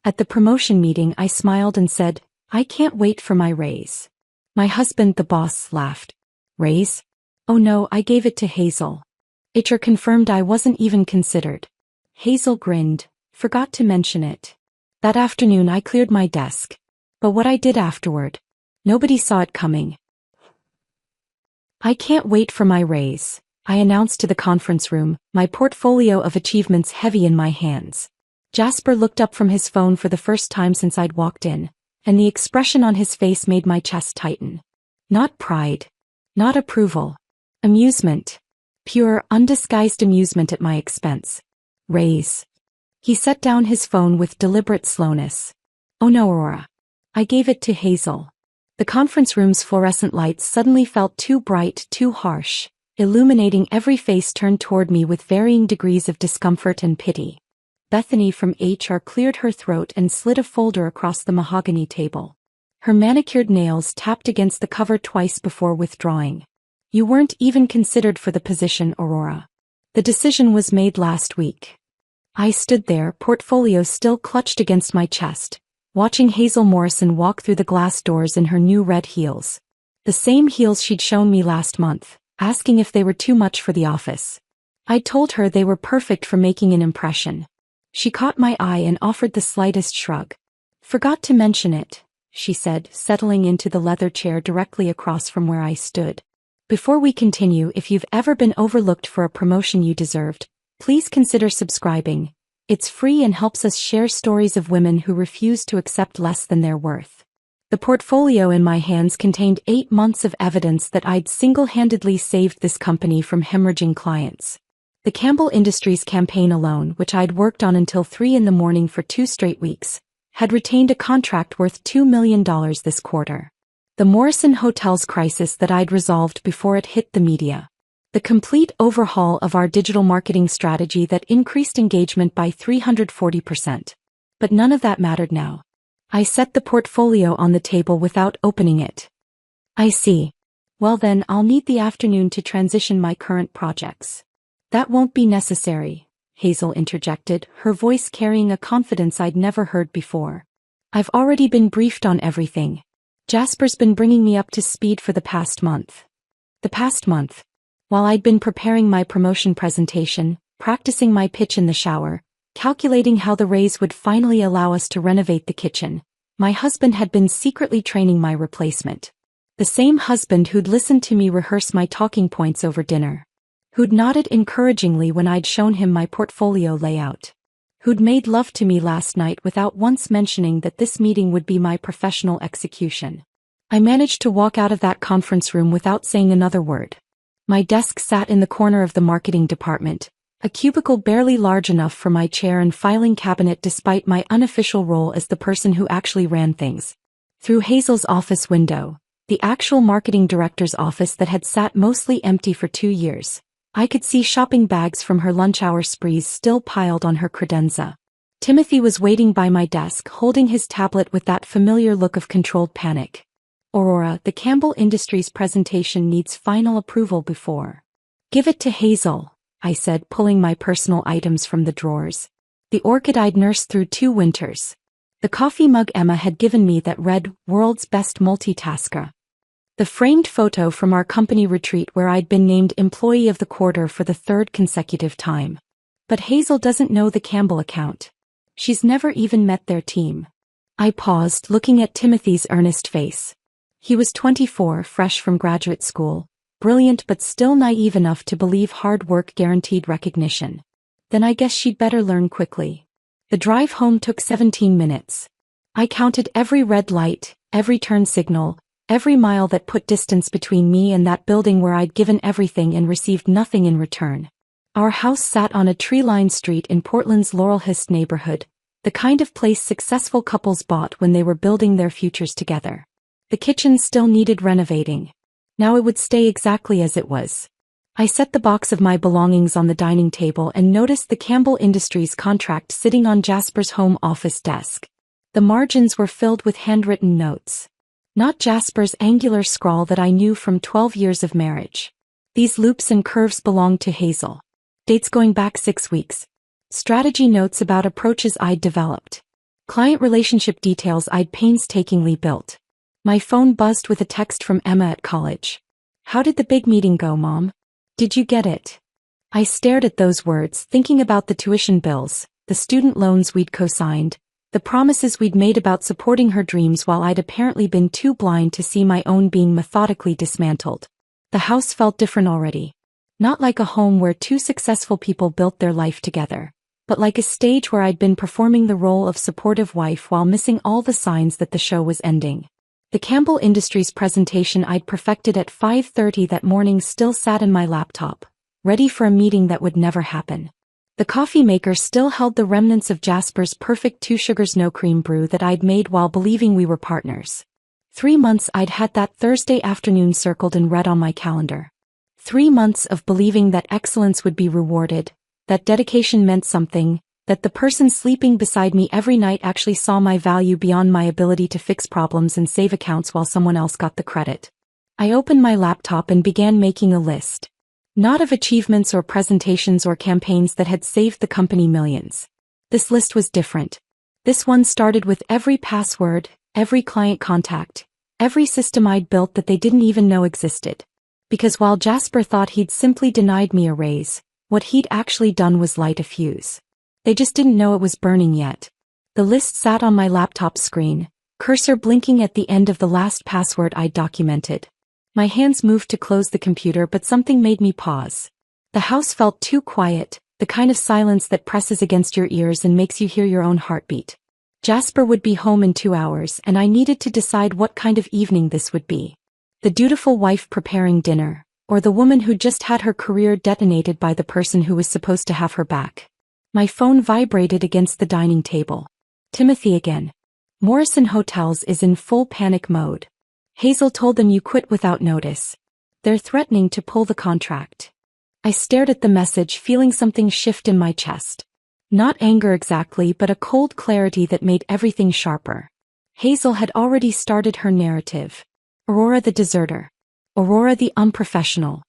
At the promotion meeting I smiled and said, I can't wait for my raise. My husband, the boss, laughed. Raise? Oh no, I gave it to Hazel. HR confirmed I wasn't even considered. Hazel grinned, forgot to mention it. That afternoon I cleared my desk. But what I did afterward, nobody saw it coming. I can't wait for my raise, I announced to the conference room, my portfolio of achievements heavy in my hands. Jasper looked up from his phone for the first time since I'd walked in, and the expression on his face made my chest tighten. Not pride. Not approval. Amusement. Pure, undisguised amusement at my expense. Raise. He set down his phone with deliberate slowness. Oh no, Aurora. I gave it to Hazel. The conference room's fluorescent lights suddenly felt too bright, too harsh, illuminating every face turned toward me with varying degrees of discomfort and pity. Bethany from HR cleared her throat and slid a folder across the mahogany table. Her manicured nails tapped against the cover twice before withdrawing. You weren't even considered for the position, Aurora. The decision was made last week. I stood there, portfolio still clutched against my chest, watching Hazel Morrison walk through the glass doors in her new red heels. The same heels she'd shown me last month, asking if they were too much for the office. I'd told her they were perfect for making an impression. She caught my eye and offered the slightest shrug. Forgot to mention it, she said, settling into the leather chair directly across from where I stood. Before we continue, if you've ever been overlooked for a promotion you deserved, please consider subscribing. It's free and helps us share stories of women who refuse to accept less than their worth. The portfolio in my hands contained 8 months of evidence that I'd single-handedly saved this company from hemorrhaging clients. The Campbell Industries campaign alone, which I'd worked on until 3 a.m. for 2 straight weeks, had retained a contract worth $2 million this quarter. The Morrison Hotels crisis that I'd resolved before it hit the media. The complete overhaul of our digital marketing strategy that increased engagement by 340%. But none of that mattered now. I set the portfolio on the table without opening it. I see. Well then, I'll need the afternoon to transition my current projects. That won't be necessary, Hazel interjected, her voice carrying a confidence I'd never heard before. I've already been briefed on everything. Jasper's been bringing me up to speed for the past month. The past month. While I'd been preparing my promotion presentation, practicing my pitch in the shower, calculating how the raise would finally allow us to renovate the kitchen, my husband had been secretly training my replacement. The same husband who'd listened to me rehearse my talking points over dinner. Who'd nodded encouragingly when I'd shown him my portfolio layout. Who'd made love to me last night without once mentioning that this meeting would be my professional execution. I managed to walk out of that conference room without saying another word. My desk sat in the corner of the marketing department, a cubicle barely large enough for my chair and filing cabinet despite my unofficial role as the person who actually ran things. Through Hazel's office window, the actual marketing director's office that had sat mostly empty for 2 years, I could see shopping bags from her lunch hour sprees still piled on her credenza. Timothy was waiting by my desk holding his tablet with that familiar look of controlled panic. Aurora, the Campbell Industries presentation needs final approval before. Give it to Hazel, I said, pulling my personal items from the drawers. The orchid I'd nursed through 2 winters. The coffee mug Emma had given me that read, World's Best Multitasker. The framed photo from our company retreat where I'd been named Employee of the Quarter for the 3rd consecutive time. But Hazel doesn't know the Campbell account. She's never even met their team. I paused, looking at Timothy's earnest face. He was 24, fresh from graduate school, brilliant but still naive enough to believe hard work guaranteed recognition. Then I guess she'd better learn quickly. The drive home took 17 minutes. I counted every red light, every turn signal, every mile that put distance between me and that building where I'd given everything and received nothing in return. Our house sat on a tree-lined street in Portland's Laurelhurst neighborhood, the kind of place successful couples bought when they were building their futures together. The kitchen still needed renovating. Now it would stay exactly as it was. I set the box of my belongings on the dining table and noticed the Campbell Industries contract sitting on Jasper's home office desk. The margins were filled with handwritten notes. Not Jasper's angular scrawl that I knew from 12 years of marriage. These loops and curves belonged to Hazel. Dates going back 6 weeks. Strategy notes about approaches I'd developed. Client relationship details I'd painstakingly built. My phone buzzed with a text from Emma at college. "How did the big meeting go, Mom? Did you get it?" I stared at those words, thinking about the tuition bills, the student loans we'd co-signed, the promises we'd made about supporting her dreams while I'd apparently been too blind to see my own being methodically dismantled. The house felt different already. Not like a home where two successful people built their life together, but like a stage where I'd been performing the role of supportive wife while missing all the signs that the show was ending. The Campbell Industries presentation I'd perfected at 5:30 that morning still sat in my laptop, ready for a meeting that would never happen. The coffee maker still held the remnants of Jasper's perfect 2 sugars no cream brew that I'd made while believing we were partners. 3 months I'd had that Thursday afternoon circled in red on my calendar. 3 months of believing that excellence would be rewarded, that dedication meant something, that the person sleeping beside me every night actually saw my value beyond my ability to fix problems and save accounts while someone else got the credit. I opened my laptop and began making a list. Not of achievements or presentations or campaigns that had saved the company millions. This list was different. This one started with every password, every client contact, every system I'd built that they didn't even know existed. Because while Jasper thought he'd simply denied me a raise, what he'd actually done was light a fuse. They just didn't know it was burning yet. The list sat on my laptop screen, cursor blinking at the end of the last password I'd documented. My hands moved to close the computer, but something made me pause. The house felt too quiet, the kind of silence that presses against your ears and makes you hear your own heartbeat. Jasper would be home in 2 hours, and I needed to decide what kind of evening this would be. The dutiful wife preparing dinner, or the woman who just had her career detonated by the person who was supposed to have her back. My phone vibrated against the dining table. Timothy again. Morrison Hotels is in full panic mode. Hazel told them you quit without notice. They're threatening to pull the contract. I stared at the message, feeling something shift in my chest. Not anger exactly, but a cold clarity that made everything sharper. Hazel had already started her narrative. Aurora the deserter. Aurora the unprofessional.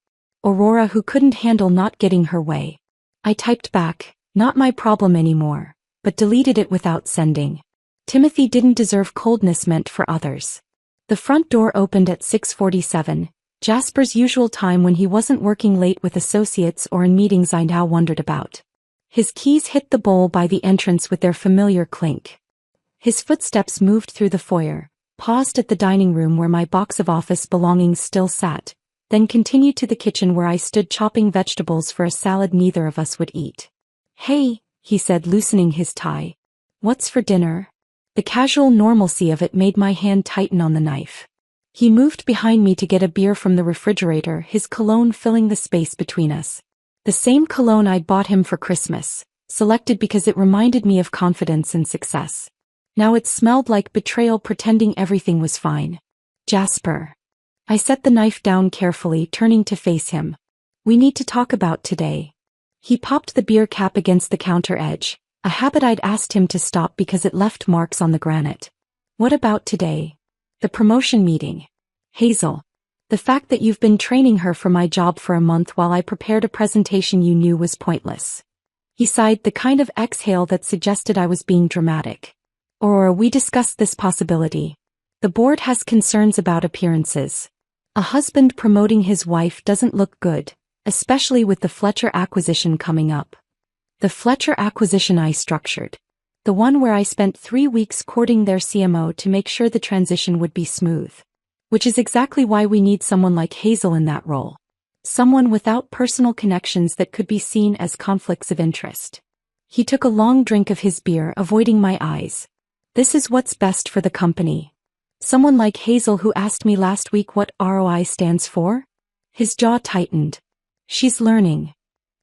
Aurora who couldn't handle not getting her way. I typed back, not my problem anymore, but deleted it without sending. Timothy didn't deserve coldness meant for others. The front door opened at 6:47, Jasper's usual time when he wasn't working late with associates or in meetings I now wondered about. His keys hit the bowl by the entrance with their familiar clink. His footsteps moved through the foyer, paused at the dining room where my box of office belongings still sat, then continued to the kitchen where I stood chopping vegetables for a salad neither of us would eat. "Hey," he said, loosening his tie. "What's for dinner?" The casual normalcy of it made my hand tighten on the knife. He moved behind me to get a beer from the refrigerator, his cologne filling the space between us. The same cologne I'd bought him for Christmas, selected because it reminded me of confidence and success. Now it smelled like betrayal, pretending everything was fine. "Jasper." I set the knife down carefully, turning to face him. "We need to talk about today." He popped the beer cap against the counter edge, a habit I'd asked him to stop because it left marks on the granite. "What about today?" "The promotion meeting." "Hazel. The fact that you've been training her for my job for a month while I prepared a presentation you knew was pointless." He sighed, the kind of exhale that suggested I was being dramatic. "Aurora, we discussed this possibility. The board has concerns about appearances. A husband promoting his wife doesn't look good, especially with the Fletcher acquisition coming up." The Fletcher acquisition I structured. The one where I spent 3 weeks courting their CMO to make sure the transition would be smooth. Which is exactly why we need someone like Hazel in that role. Someone without personal connections that could be seen as conflicts of interest. He took a long drink of his beer, avoiding my eyes. "This is what's best for the company." Someone like Hazel who asked me last week what ROI stands for? His jaw tightened. "She's learning.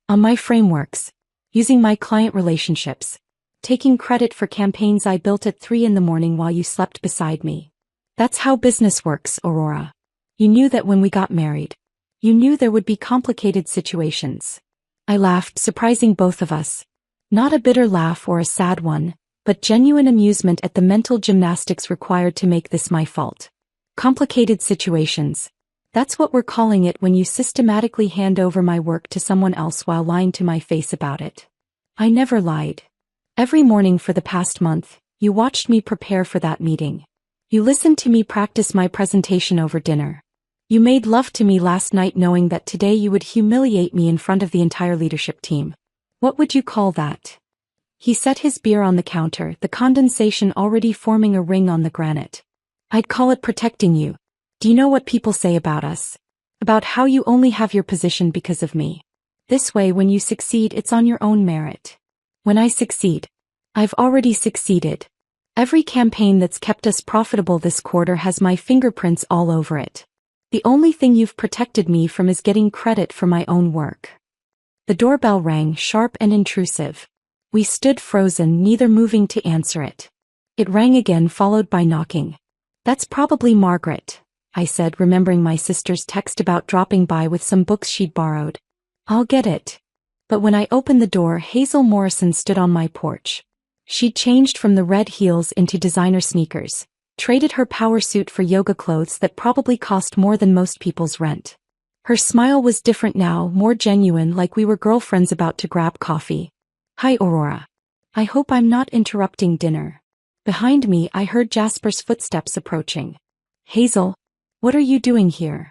On my frameworks. Using my client relationships. Taking credit for campaigns I built at 3 a.m. while you slept beside me. That's how business works, Aurora. You knew that when we got married. You knew there would be complicated situations." I laughed, surprising both of us. Not a bitter laugh or a sad one, but genuine amusement at the mental gymnastics required to make this my fault. Complicated situations. That's what we're calling it when you systematically hand over my work to someone else while lying to my face about it. I never lied. Every morning for the past month, You watched me prepare for that meeting. You listened to me practice my presentation over dinner. You made love to me last night knowing that today you would humiliate me in front of the entire leadership team. What would you call that? He set his beer on the counter, the condensation already forming a ring on the granite. I'd call it protecting you. Do you know what people say about us? About how you only have your position because of me. This way, when you succeed, it's on your own merit. When I succeed, I've already succeeded. Every campaign that's kept us profitable this quarter has my fingerprints all over it. The only thing you've protected me from is getting credit for my own work. The doorbell rang, sharp and intrusive. We stood frozen, neither moving to answer it. It rang again, followed by knocking. That's probably Margaret, I said, remembering my sister's text about dropping by with some books she'd borrowed. I'll get it. But when I opened the door, Hazel Morrison stood on my porch. She'd changed from the red heels into designer sneakers, traded her power suit for yoga clothes that probably cost more than most people's rent. Her smile was different now, more genuine, like we were girlfriends about to grab coffee. Hi, Aurora. I hope I'm not interrupting dinner. Behind me, I heard Jasper's footsteps approaching. Hazel, what are you doing here?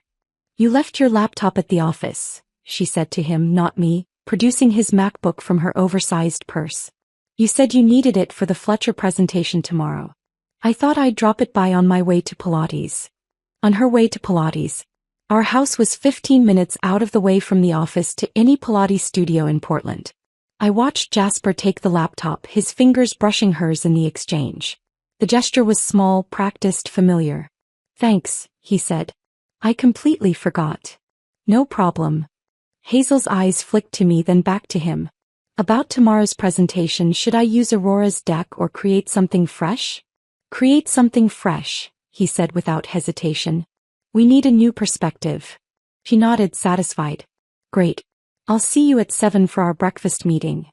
You left your laptop at the office, she said to him, not me, producing his MacBook from her oversized purse. You said you needed it for the Fletcher presentation tomorrow. I thought I'd drop it by on my way to Pilates. On her way to Pilates. Our house was 15 minutes out of the way from the office to any Pilates studio in Portland. I watched Jasper take the laptop, his fingers brushing hers in the exchange. The gesture was small, practiced, familiar. Thanks, he said. I completely forgot. No problem. Hazel's eyes flicked to me, then back to him. About tomorrow's presentation, should I use Aurora's deck or create something fresh? Create something fresh, he said without hesitation. We need a new perspective. She nodded, satisfied. Great. I'll see you at 7 for our breakfast meeting.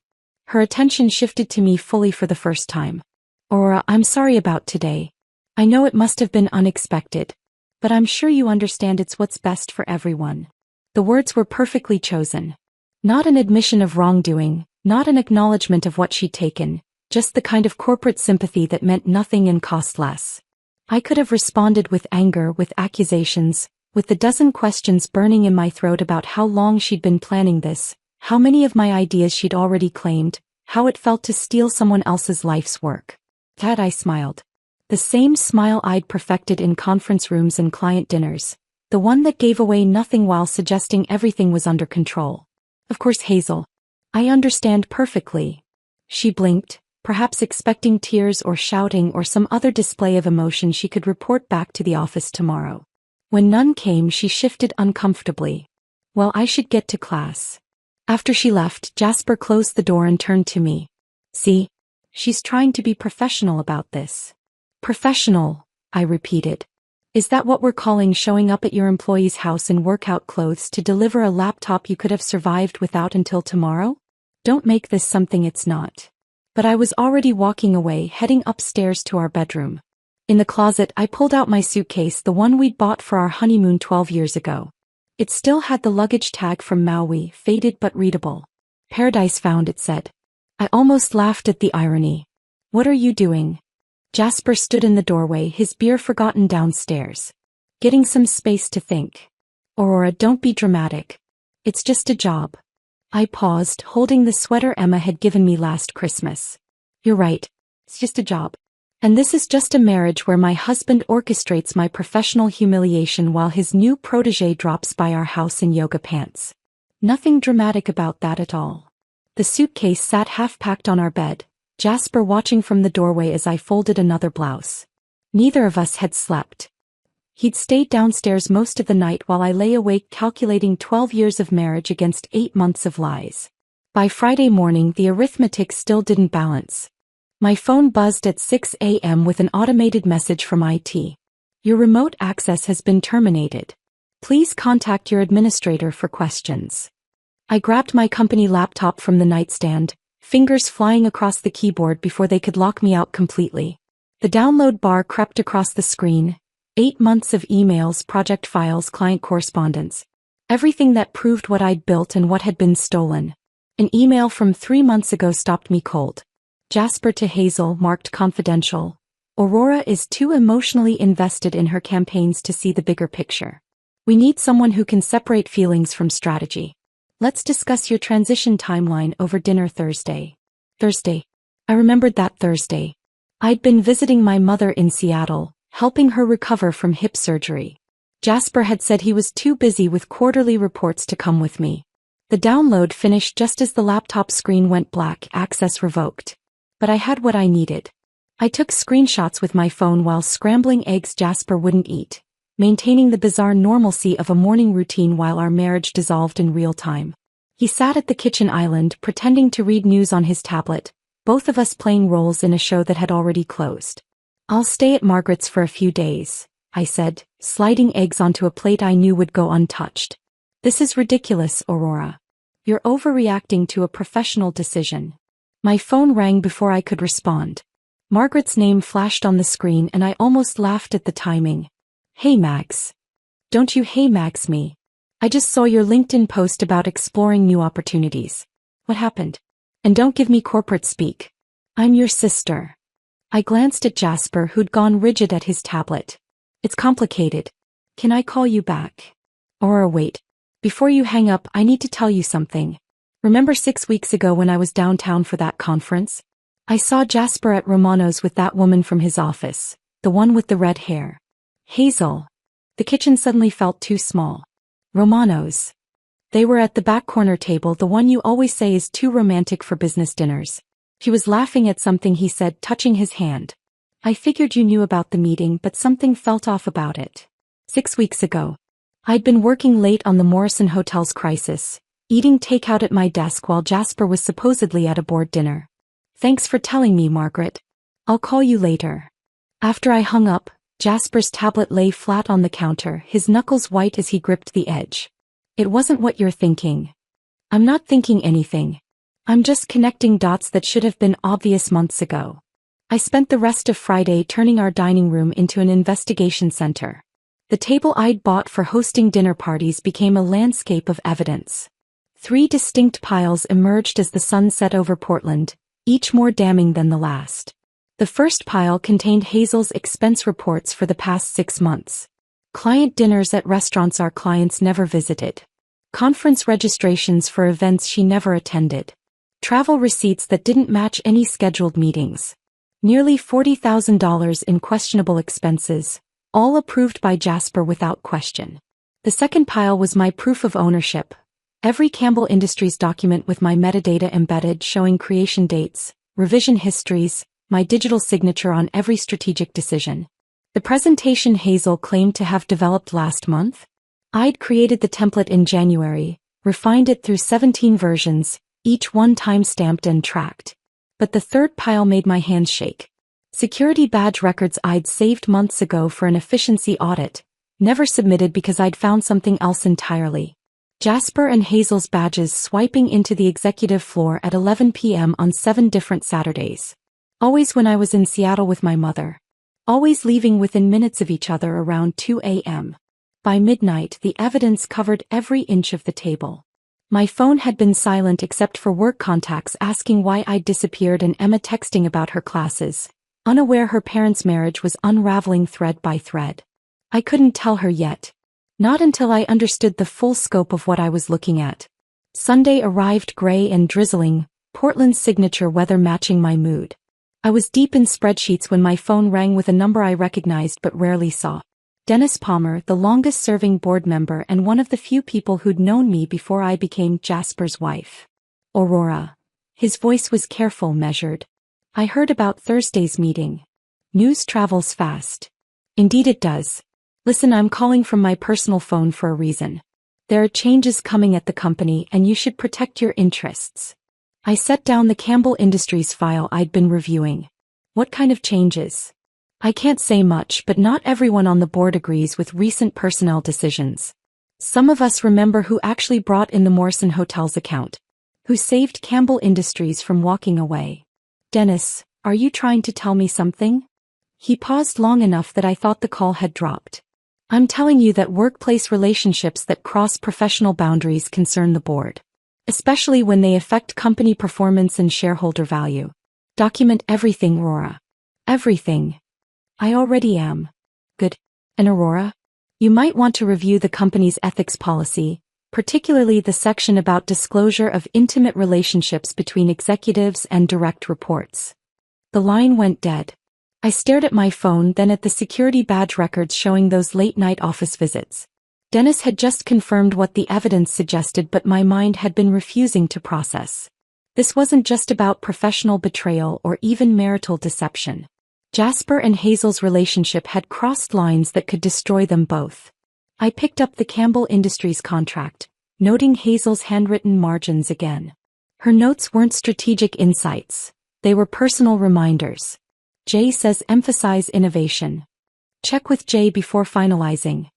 Her attention shifted to me fully for the first time. Aurora, I'm sorry about today. I know it must have been unexpected. But I'm sure you understand it's what's best for everyone. The words were perfectly chosen. Not an admission of wrongdoing, not an acknowledgement of what she'd taken, just the kind of corporate sympathy that meant nothing and cost less. I could have responded with anger, with accusations, with the dozen questions burning in my throat about how long she'd been planning this, how many of my ideas she'd already claimed, how it felt to steal someone else's life's work. Tad, I smiled. The same smile I'd perfected in conference rooms and client dinners, the one that gave away nothing while suggesting everything was under control. Of course, Hazel. I understand perfectly. She blinked, perhaps expecting tears or shouting or some other display of emotion she could report back to the office tomorrow. When none came, she shifted uncomfortably. Well, I should get to class. After she left, Jasper closed the door and turned to me. See? She's trying to be professional about this. Professional, I repeated. Is that what we're calling showing up at your employee's house in workout clothes to deliver a laptop you could have survived without until tomorrow? Don't make this something it's not. But I was already walking away, heading upstairs to our bedroom. In the closet, I pulled out my suitcase, the one we'd bought for our honeymoon 12 years ago. It still had the luggage tag from Maui, faded but readable. Paradise Found, it said. I almost laughed at the irony. What are you doing? Jasper stood in the doorway, his beer forgotten downstairs. Getting some space to think. Aurora, don't be dramatic. It's just a job. I paused, holding the sweater Emma had given me last Christmas. You're right. It's just a job. And this is just a marriage where my husband orchestrates my professional humiliation while his new protege drops by our house in yoga pants. Nothing dramatic about that at all. The suitcase sat half-packed on our bed, Jasper watching from the doorway as I folded another blouse. Neither of us had slept. He'd stayed downstairs most of the night while I lay awake calculating 12 years of marriage against 8 months of lies. By Friday morning, the arithmetic still didn't balance. My phone buzzed at 6 a.m. with an automated message from IT. Your remote access has been terminated. Please contact your administrator for questions. I grabbed my company laptop from the nightstand, fingers flying across the keyboard before they could lock me out completely. The download bar crept across the screen. 8 months of emails, project files, client correspondence. Everything that proved what I'd built and what had been stolen. An email from 3 months ago stopped me cold. Jasper to Hazel, marked confidential. Aurora is too emotionally invested in her campaigns to see the bigger picture. We need someone who can separate feelings from strategy. Let's discuss your transition timeline over dinner Thursday. Thursday. I remembered that Thursday. I'd been visiting my mother in Seattle, helping her recover from hip surgery. Jasper had said he was too busy with quarterly reports to come with me. The download finished just as the laptop screen went black, access revoked. But I had what I needed. I took screenshots with my phone while scrambling eggs Jasper wouldn't eat, maintaining the bizarre normalcy of a morning routine while our marriage dissolved in real time. He sat at the kitchen island pretending to read news on his tablet, both of us playing roles in a show that had already closed. I'll stay at Margaret's for a few days, I said, sliding eggs onto a plate I knew would go untouched. This is ridiculous, Aurora. You're overreacting to a professional decision. My phone rang before I could respond. Margaret's name flashed on the screen and I almost laughed at the timing. Hey Max. Don't you hey Max me. I just saw your LinkedIn post about exploring new opportunities. What happened? And don't give me corporate speak. I'm your sister. I glanced at Jasper who'd gone rigid at his tablet. It's complicated. Can I call you back? Or wait. Before you hang up, I need to tell you something. Remember 6 weeks ago when I was downtown for that conference? I saw Jasper at Romano's with that woman from his office, the one with the red hair. Hazel. The kitchen suddenly felt too small. Romano's. They were at the back corner table, the one you always say is too romantic for business dinners. He was laughing at something he said, touching his hand. I figured you knew about the meeting, but something felt off about it. 6 weeks ago. I'd been working late on the Morrison Hotel's crisis, eating takeout at my desk while Jasper was supposedly at a board dinner. Thanks for telling me, Margaret. I'll call you later. After I hung up, Jasper's tablet lay flat on the counter, his knuckles white as he gripped the edge. It wasn't what you're thinking. I'm not thinking anything. I'm just connecting dots that should have been obvious months ago. I spent the rest of Friday turning our dining room into an investigation center. The table I'd bought for hosting dinner parties became a landscape of evidence. 3 distinct piles emerged as the sun set over Portland, each more damning than the last. The first pile contained Hazel's expense reports for the past 6 months. Client dinners at restaurants our clients never visited. Conference registrations for events she never attended. Travel receipts that didn't match any scheduled meetings. Nearly $40,000 in questionable expenses, all approved by Jasper without question. The second pile was my proof of ownership. Every Campbell Industries document with my metadata embedded showing creation dates, revision histories, my digital signature on every strategic decision. The presentation Hazel claimed to have developed last month? I'd created the template in January, refined it through 17 versions, each one time-stamped and tracked. But the third pile made my hands shake. Security badge records I'd saved months ago for an efficiency audit, never submitted because I'd found something else entirely. Jasper and Hazel's badges swiping into the executive floor at 11 p.m. on 7 different Saturdays. Always when I was in Seattle with my mother. Always leaving within minutes of each other around 2 a.m. By midnight, the evidence covered every inch of the table. My phone had been silent except for work contacts asking why I'd disappeared and Emma texting about her classes, unaware her parents' marriage was unraveling thread by thread. I couldn't tell her yet. Not until I understood the full scope of what I was looking at. Sunday arrived gray and drizzling, Portland's signature weather matching my mood. I was deep in spreadsheets when my phone rang with a number I recognized but rarely saw. Dennis Palmer, the longest-serving board member and one of the few people who'd known me before I became Jasper's wife. Aurora. His voice was careful, measured. I heard about Thursday's meeting. News travels fast. Indeed it does. Listen, I'm calling from my personal phone for a reason. There are changes coming at the company and you should protect your interests. I set down the Campbell Industries file I'd been reviewing. What kind of changes? I can't say much, but not everyone on the board agrees with recent personnel decisions. Some of us remember who actually brought in the Morrison Hotel's account. Who saved Campbell Industries from walking away. Dennis, are you trying to tell me something? He paused long enough that I thought the call had dropped. I'm telling you that workplace relationships that cross professional boundaries concern the board. Especially when they affect company performance and shareholder value. Document everything, Aurora. Everything. I already am. Good. And Aurora? You might want to review the company's ethics policy, particularly the section about disclosure of intimate relationships between executives and direct reports. The line went dead. I stared at my phone, then at the security badge records showing those late-night office visits. Dennis had just confirmed what the evidence suggested, but my mind had been refusing to process. This wasn't just about professional betrayal or even marital deception. Jasper and Hazel's relationship had crossed lines that could destroy them both. I picked up the Campbell Industries contract, noting Hazel's handwritten margins again. Her notes weren't strategic insights. They were personal reminders. Jay says emphasize innovation. Check with Jay before finalizing.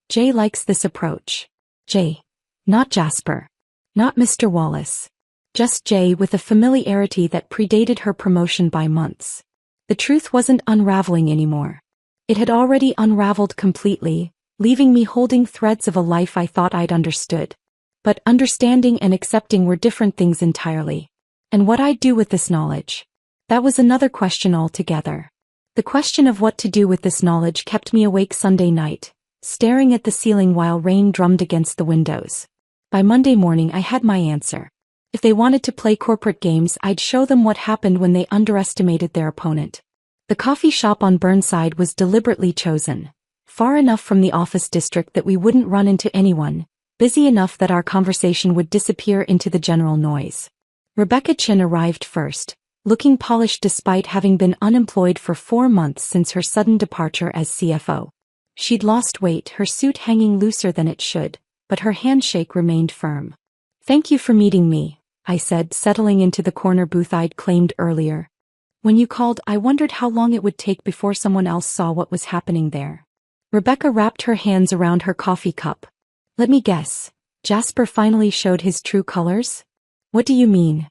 Jay likes this approach. Jay. Not Jasper. Not Mr. Wallace. Just Jay, with a familiarity that predated her promotion by months. The truth wasn't unraveling anymore. It had already unraveled completely, leaving me holding threads of a life I thought I'd understood. But understanding and accepting were different things entirely. And what I'd do with this knowledge? That was another question altogether. The question of what to do with this knowledge kept me awake Sunday night, staring at the ceiling while rain drummed against the windows. By Monday morning I had my answer. If they wanted to play corporate games, I'd show them what happened when they underestimated their opponent. The coffee shop on Burnside was deliberately chosen, far enough from the office district that we wouldn't run into anyone, busy enough that our conversation would disappear into the general noise. Rebecca Chin arrived first, looking polished despite having been unemployed for 4 months since her sudden departure as CFO. She'd lost weight, her suit hanging looser than it should, but her handshake remained firm. "Thank you for meeting me," I said, settling into the corner booth I'd claimed earlier. "When you called, I wondered how long it would take before someone else saw what was happening there." Rebecca wrapped her hands around her coffee cup. "Let me guess. Jasper finally showed his true colors?" "What do you mean?"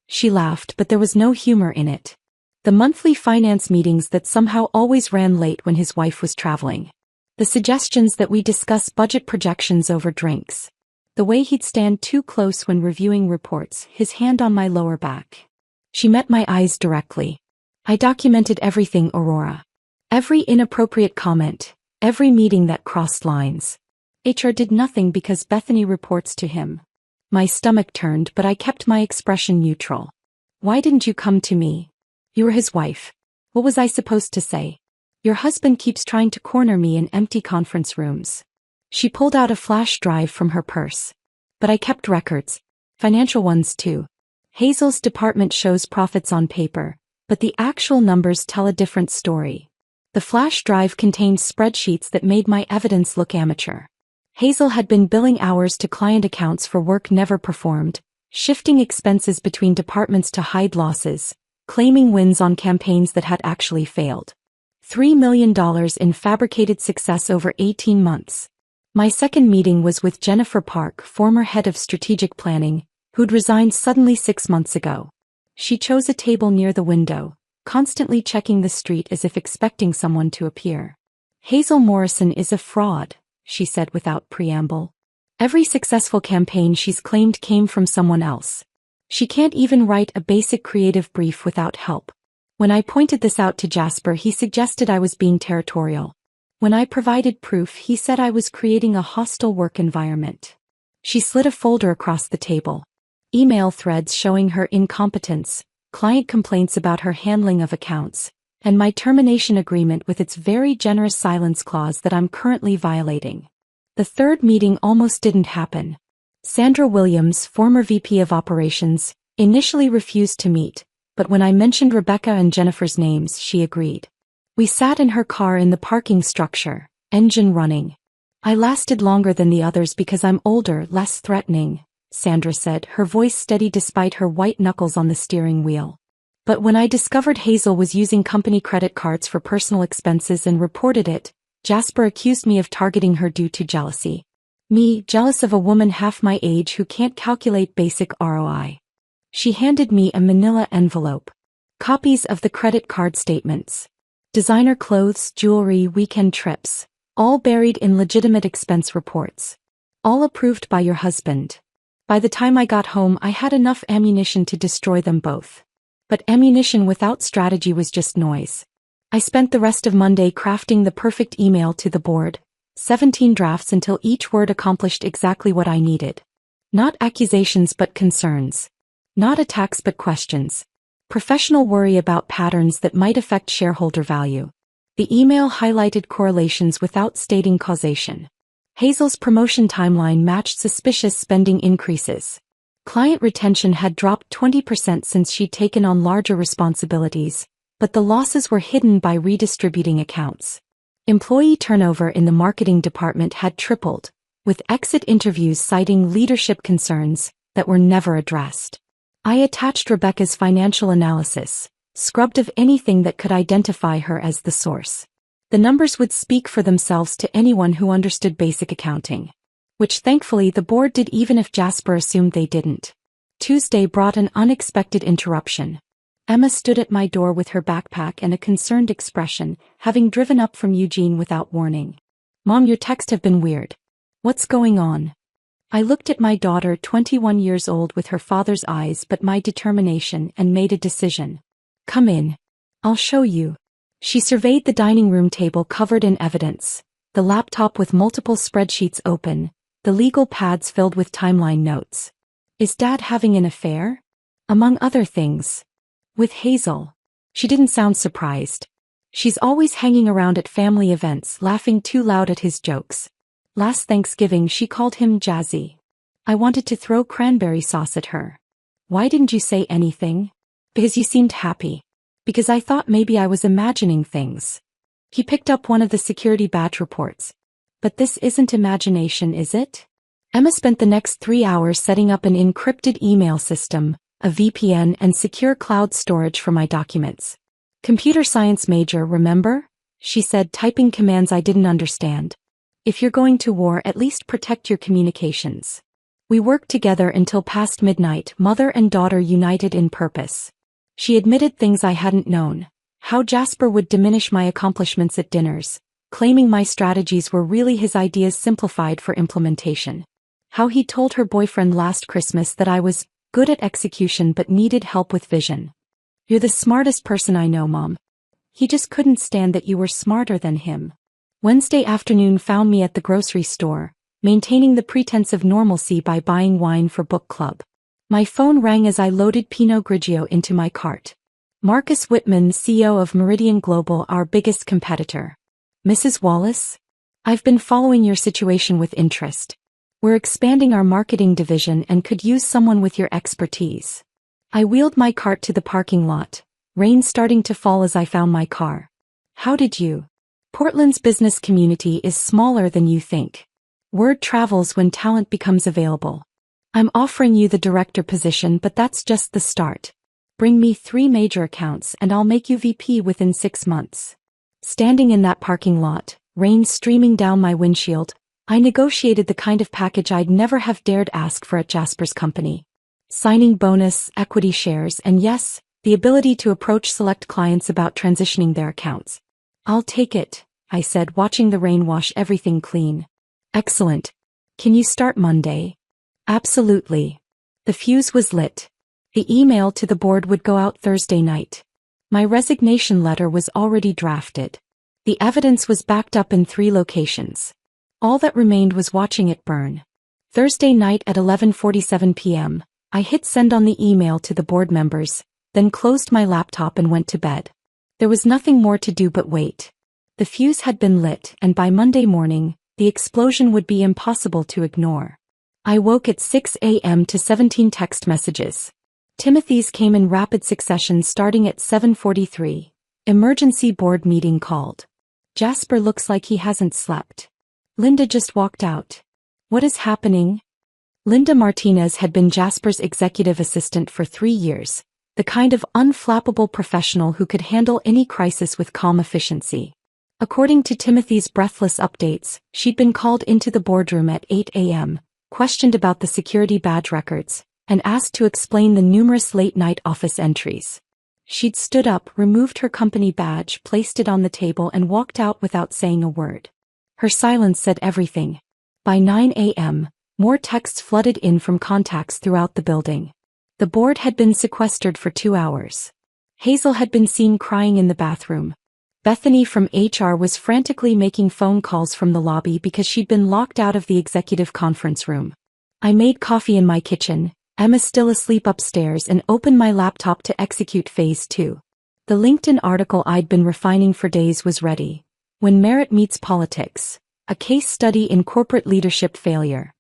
She laughed, but there was no humor in it. The monthly finance meetings that somehow always ran late when his wife was traveling. The suggestions that we discuss budget projections over drinks. The way he'd stand too close when reviewing reports, his hand on my lower back. She met my eyes directly. "I documented everything, Aurora. Every inappropriate comment, every meeting that crossed lines. HR did nothing because Bethany reports to him." My stomach turned, but I kept my expression neutral. "Why didn't you come to me? You were his wife. What was I supposed to say? Your husband keeps trying to corner me in empty conference rooms." She pulled out a flash drive from her purse. "But I kept records. Financial ones too. Hazel's department shows profits on paper, but the actual numbers tell a different story." The flash drive contained spreadsheets that made my evidence look amateur. Hazel had been billing hours to client accounts for work never performed, shifting expenses between departments to hide losses, claiming wins on campaigns that had actually failed. $3 million in fabricated success over 18 months. My second meeting was with Jennifer Park, former head of strategic planning, who'd resigned suddenly 6 months ago. She chose a table near the window, constantly checking the street as if expecting someone to appear. "Hazel Morrison is a fraud," she said without preamble. "Every successful campaign she's claimed came from someone else. She can't even write a basic creative brief without help." When I pointed this out to Jasper, he suggested I was being territorial. When I provided proof, he said I was creating a hostile work environment. She slid a folder across the table. Email threads showing her incompetence, client complaints about her handling of accounts, and my termination agreement with its very generous silence clause that I'm currently violating. The third meeting almost didn't happen. Sandra Williams, former VP of Operations, initially refused to meet, but when I mentioned Rebecca and Jennifer's names, she agreed. We sat in her car in the parking structure, engine running. "I lasted longer than the others because I'm older, less threatening," Sandra said, her voice steady despite her white knuckles on the steering wheel. "But when I discovered Hazel was using company credit cards for personal expenses and reported it, Jasper accused me of targeting her due to jealousy. Me, jealous of a woman half my age who can't calculate basic ROI. She handed me a manila envelope. Copies of the credit card statements. Designer clothes, jewelry, weekend trips. All buried in legitimate expense reports. All approved by your husband. By the time I got home, I had enough ammunition to destroy them both. But ammunition without strategy was just noise. I spent the rest of Monday crafting the perfect email to the board, 17 drafts until each word accomplished exactly what I needed. Not accusations but concerns. Not attacks but questions. Professional worry about patterns that might affect shareholder value. The email highlighted correlations without stating causation. Hazel's promotion timeline matched suspicious spending increases. Client retention had dropped 20% since she'd taken on larger responsibilities, but the losses were hidden by redistributing accounts. Employee turnover in the marketing department had tripled, with exit interviews citing leadership concerns that were never addressed. I attached Rebecca's financial analysis, scrubbed of anything that could identify her as the source. The numbers would speak for themselves to anyone who understood basic accounting. Which thankfully the board did even if Jasper assumed they didn't. Tuesday brought an unexpected interruption. Emma stood at my door with her backpack and a concerned expression, having driven up from Eugene without warning. "Mom, your texts have been weird. What's going on?" I looked at my daughter, 21 years old, with her father's eyes but my determination, and made a decision. "Come in. I'll show you." She surveyed the dining room table covered in evidence, the laptop with multiple spreadsheets open, the legal pads filled with timeline notes. "Is Dad having an affair?" "Among other things. With Hazel." She didn't sound surprised. "She's always hanging around at family events, laughing too loud at his jokes. Last Thanksgiving she called him Jazzy." I wanted to throw cranberry sauce at her. "Why didn't you say anything?" "Because you seemed happy." "Because I thought maybe I was imagining things." He picked up one of the security badge reports. "But this isn't imagination, is it?" Emma spent the next 3 hours setting up an encrypted email system, a VPN, and secure cloud storage for my documents. "Computer science major, remember?" she said, typing commands I didn't understand. "If you're going to war, at least protect your communications." We worked together until past midnight, mother and daughter united in purpose. She admitted things I hadn't known. How Jasper would diminish my accomplishments at dinners, claiming my strategies were really his ideas simplified for implementation. How he told her boyfriend last Christmas that I was good at execution but needed help with vision. "You're the smartest person I know, Mom. He just couldn't stand that you were smarter than him." Wednesday afternoon found me at the grocery store, maintaining the pretense of normalcy by buying wine for book club. My phone rang as I loaded Pinot Grigio into my cart. Marcus Whitman, CEO of Meridian Global, our biggest competitor. "Mrs. Wallace? I've been following your situation with interest. We're expanding our marketing division and could use someone with your expertise." I wheeled my cart to the parking lot, rain starting to fall as I found my car. "How did you?" "Portland's business community is smaller than you think. Word travels when talent becomes available. I'm offering you the director position, but that's just the start. Bring me 3 major accounts and I'll make you VP within 6 months." Standing in that parking lot, rain streaming down my windshield, I negotiated the kind of package I'd never have dared ask for at Jasper's company. Signing bonus, equity shares, and yes, the ability to approach select clients about transitioning their accounts. "I'll take it," I said, watching the rain wash everything clean. "Excellent. Can you start Monday?" "Absolutely." The fuse was lit. The email to the board would go out Thursday night. My resignation letter was already drafted. The evidence was backed up in 3 locations. All that remained was watching it burn. Thursday night at 11:47 p.m., I hit send on the email to the board members, then closed my laptop and went to bed. There was nothing more to do but wait. The fuse had been lit, and by Monday morning, the explosion would be impossible to ignore. I woke at 6 a.m. to 17 text messages. Timothy's came in rapid succession starting at 7:43. Emergency board meeting called. Jasper looks like he hasn't slept. Linda just walked out. What is happening? Linda Martinez had been Jasper's executive assistant for 3 years, the kind of unflappable professional who could handle any crisis with calm efficiency. According to Timothy's breathless updates, she'd been called into the boardroom at 8 a.m., questioned about the security badge records, and asked to explain the numerous late-night office entries. She'd stood up, removed her company badge, placed it on the table, and walked out without saying a word. Her silence said everything. By 9 a.m., more texts flooded in from contacts throughout the building. The board had been sequestered for 2 hours. Hazel had been seen crying in the bathroom. Bethany from HR was frantically making phone calls from the lobby because she'd been locked out of the executive conference room. I made coffee in my kitchen, Emma still asleep upstairs, and opened my laptop to execute phase 2. The LinkedIn article I'd been refining for days was ready. When Merit Meets Politics, a case study in corporate leadership failure.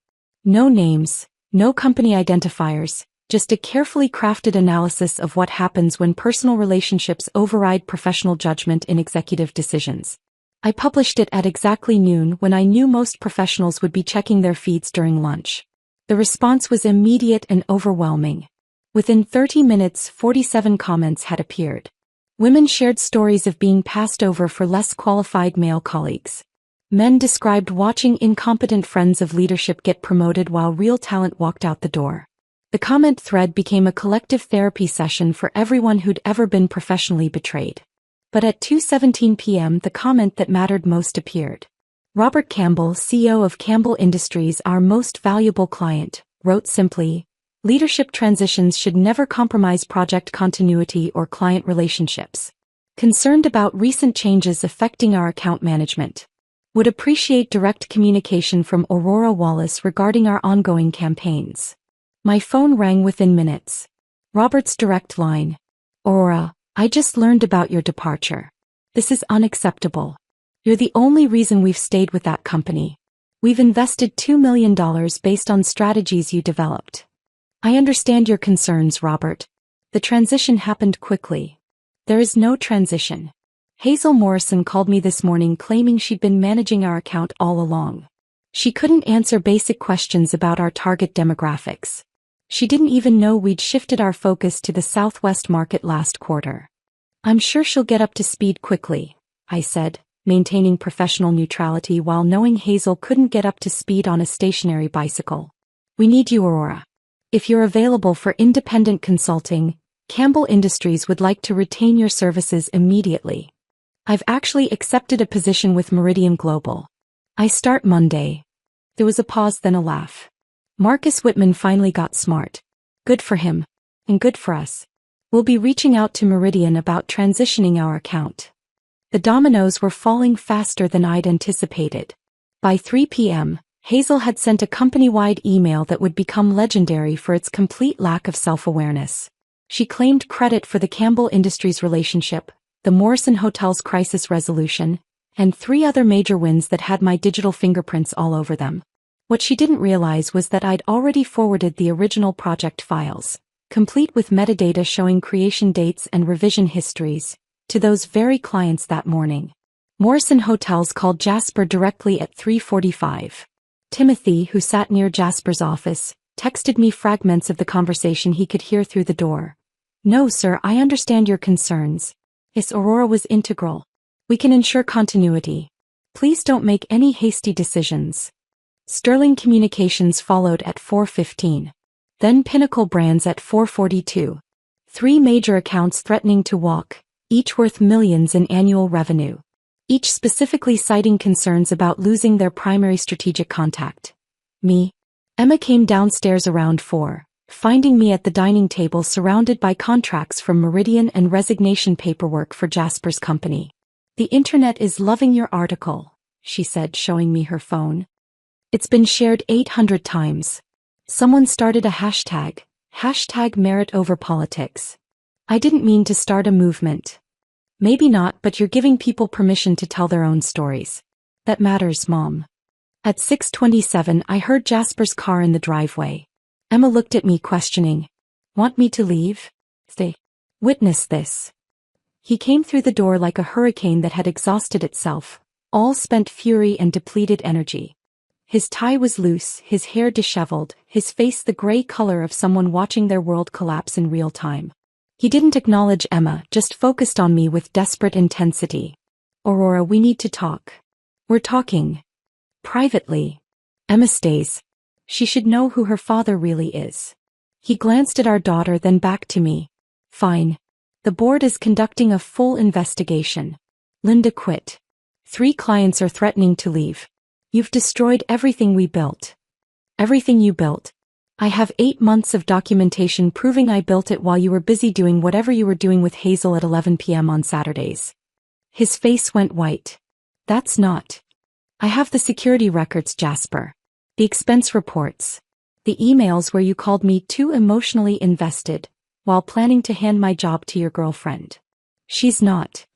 No names, no company identifiers, just a carefully crafted analysis of what happens when personal relationships override professional judgment in executive decisions. I published it at exactly noon when I knew most professionals would be checking their feeds during lunch. The response was immediate and overwhelming. Within 30 minutes, 47 comments had appeared. Women shared stories of being passed over for less qualified male colleagues. Men described watching incompetent friends of leadership get promoted while real talent walked out the door. The comment thread became a collective therapy session for everyone who'd ever been professionally betrayed. But at 2:17 p.m. the comment that mattered most appeared. Robert Campbell, CEO of Campbell Industries, our most valuable client, wrote simply, "Leadership transitions should never compromise project continuity or client relationships. Concerned about recent changes affecting our account management. Would appreciate direct communication from Aurora Wallace regarding our ongoing campaigns." My phone rang within minutes. Robert's direct line. "Aurora, I just learned about your departure. This is unacceptable. You're the only reason we've stayed with that company. We've invested $2 million based on strategies you developed. I understand your concerns, Robert. The transition happened quickly. There is no transition. Hazel Morrison called me this morning claiming she'd been managing our account all along. She couldn't answer basic questions about our target demographics. She didn't even know we'd shifted our focus to the Southwest market last quarter. I'm sure she'll get up to speed quickly," I said, maintaining professional neutrality while knowing Hazel couldn't get up to speed on a stationary bicycle. "We need you, Aurora. If you're available for independent consulting, Campbell Industries would like to retain your services immediately. I've actually accepted a position with Meridian Global. I start Monday." There was a pause, then a laugh. Marcus Whitman finally got smart. Good for him. And good for us. We'll be reaching out to Meridian about transitioning our account. The dominoes were falling faster than I'd anticipated. By 3 p.m., Hazel had sent a company-wide email that would become legendary for its complete lack of self-awareness. She claimed credit for the Campbell Industries relationship, the Morrison Hotel's crisis resolution, and 3 other major wins that had my digital fingerprints all over them. What she didn't realize was that I'd already forwarded the original project files, complete with metadata showing creation dates and revision histories, to those very clients that morning. Morrison Hotels called Jasper directly at 3:45. Timothy, who sat near Jasper's office, texted me fragments of the conversation he could hear through the door. "No, sir, I understand your concerns. Yes, Aurora was integral. We can ensure continuity. Please don't make any hasty decisions." Sterling Communications followed at 4:15. Then Pinnacle Brands at 4:42. 3 major accounts threatening to walk, each worth millions in annual revenue. Each specifically citing concerns about losing their primary strategic contact. Me. Emma came downstairs around 4, finding me at the dining table surrounded by contracts from Meridian and resignation paperwork for Jasper's company. "The internet is loving your article," she said, showing me her phone. "It's been shared 800 times. Someone started a hashtag merit over politics. I didn't mean to start a movement." "Maybe not, but you're giving people permission to tell their own stories. That matters, Mom." At 6:27 I heard Jasper's car in the driveway. Emma looked at me questioning. "Want me to leave?" "Stay. Witness this." He came through the door like a hurricane that had exhausted itself, all spent fury and depleted energy. His tie was loose, his hair disheveled, his face the gray color of someone watching their world collapse in real time. He didn't acknowledge Emma, just focused on me with desperate intensity. "Aurora, we need to talk. We're talking. Privately. Emma stays. She should know who her father really is." He glanced at our daughter, then back to me. "Fine. The board is conducting a full investigation. Linda quit. 3 clients are threatening to leave. You've destroyed everything we built." "Everything you built?" I have 8 months of documentation proving I built it while you were busy doing whatever you were doing with Hazel at 11 p.m. on Saturdays. His face went white. That's not. I have the security records, Jasper. The expense reports. The emails where you called me too emotionally invested, while planning to hand my job to your girlfriend. She's not.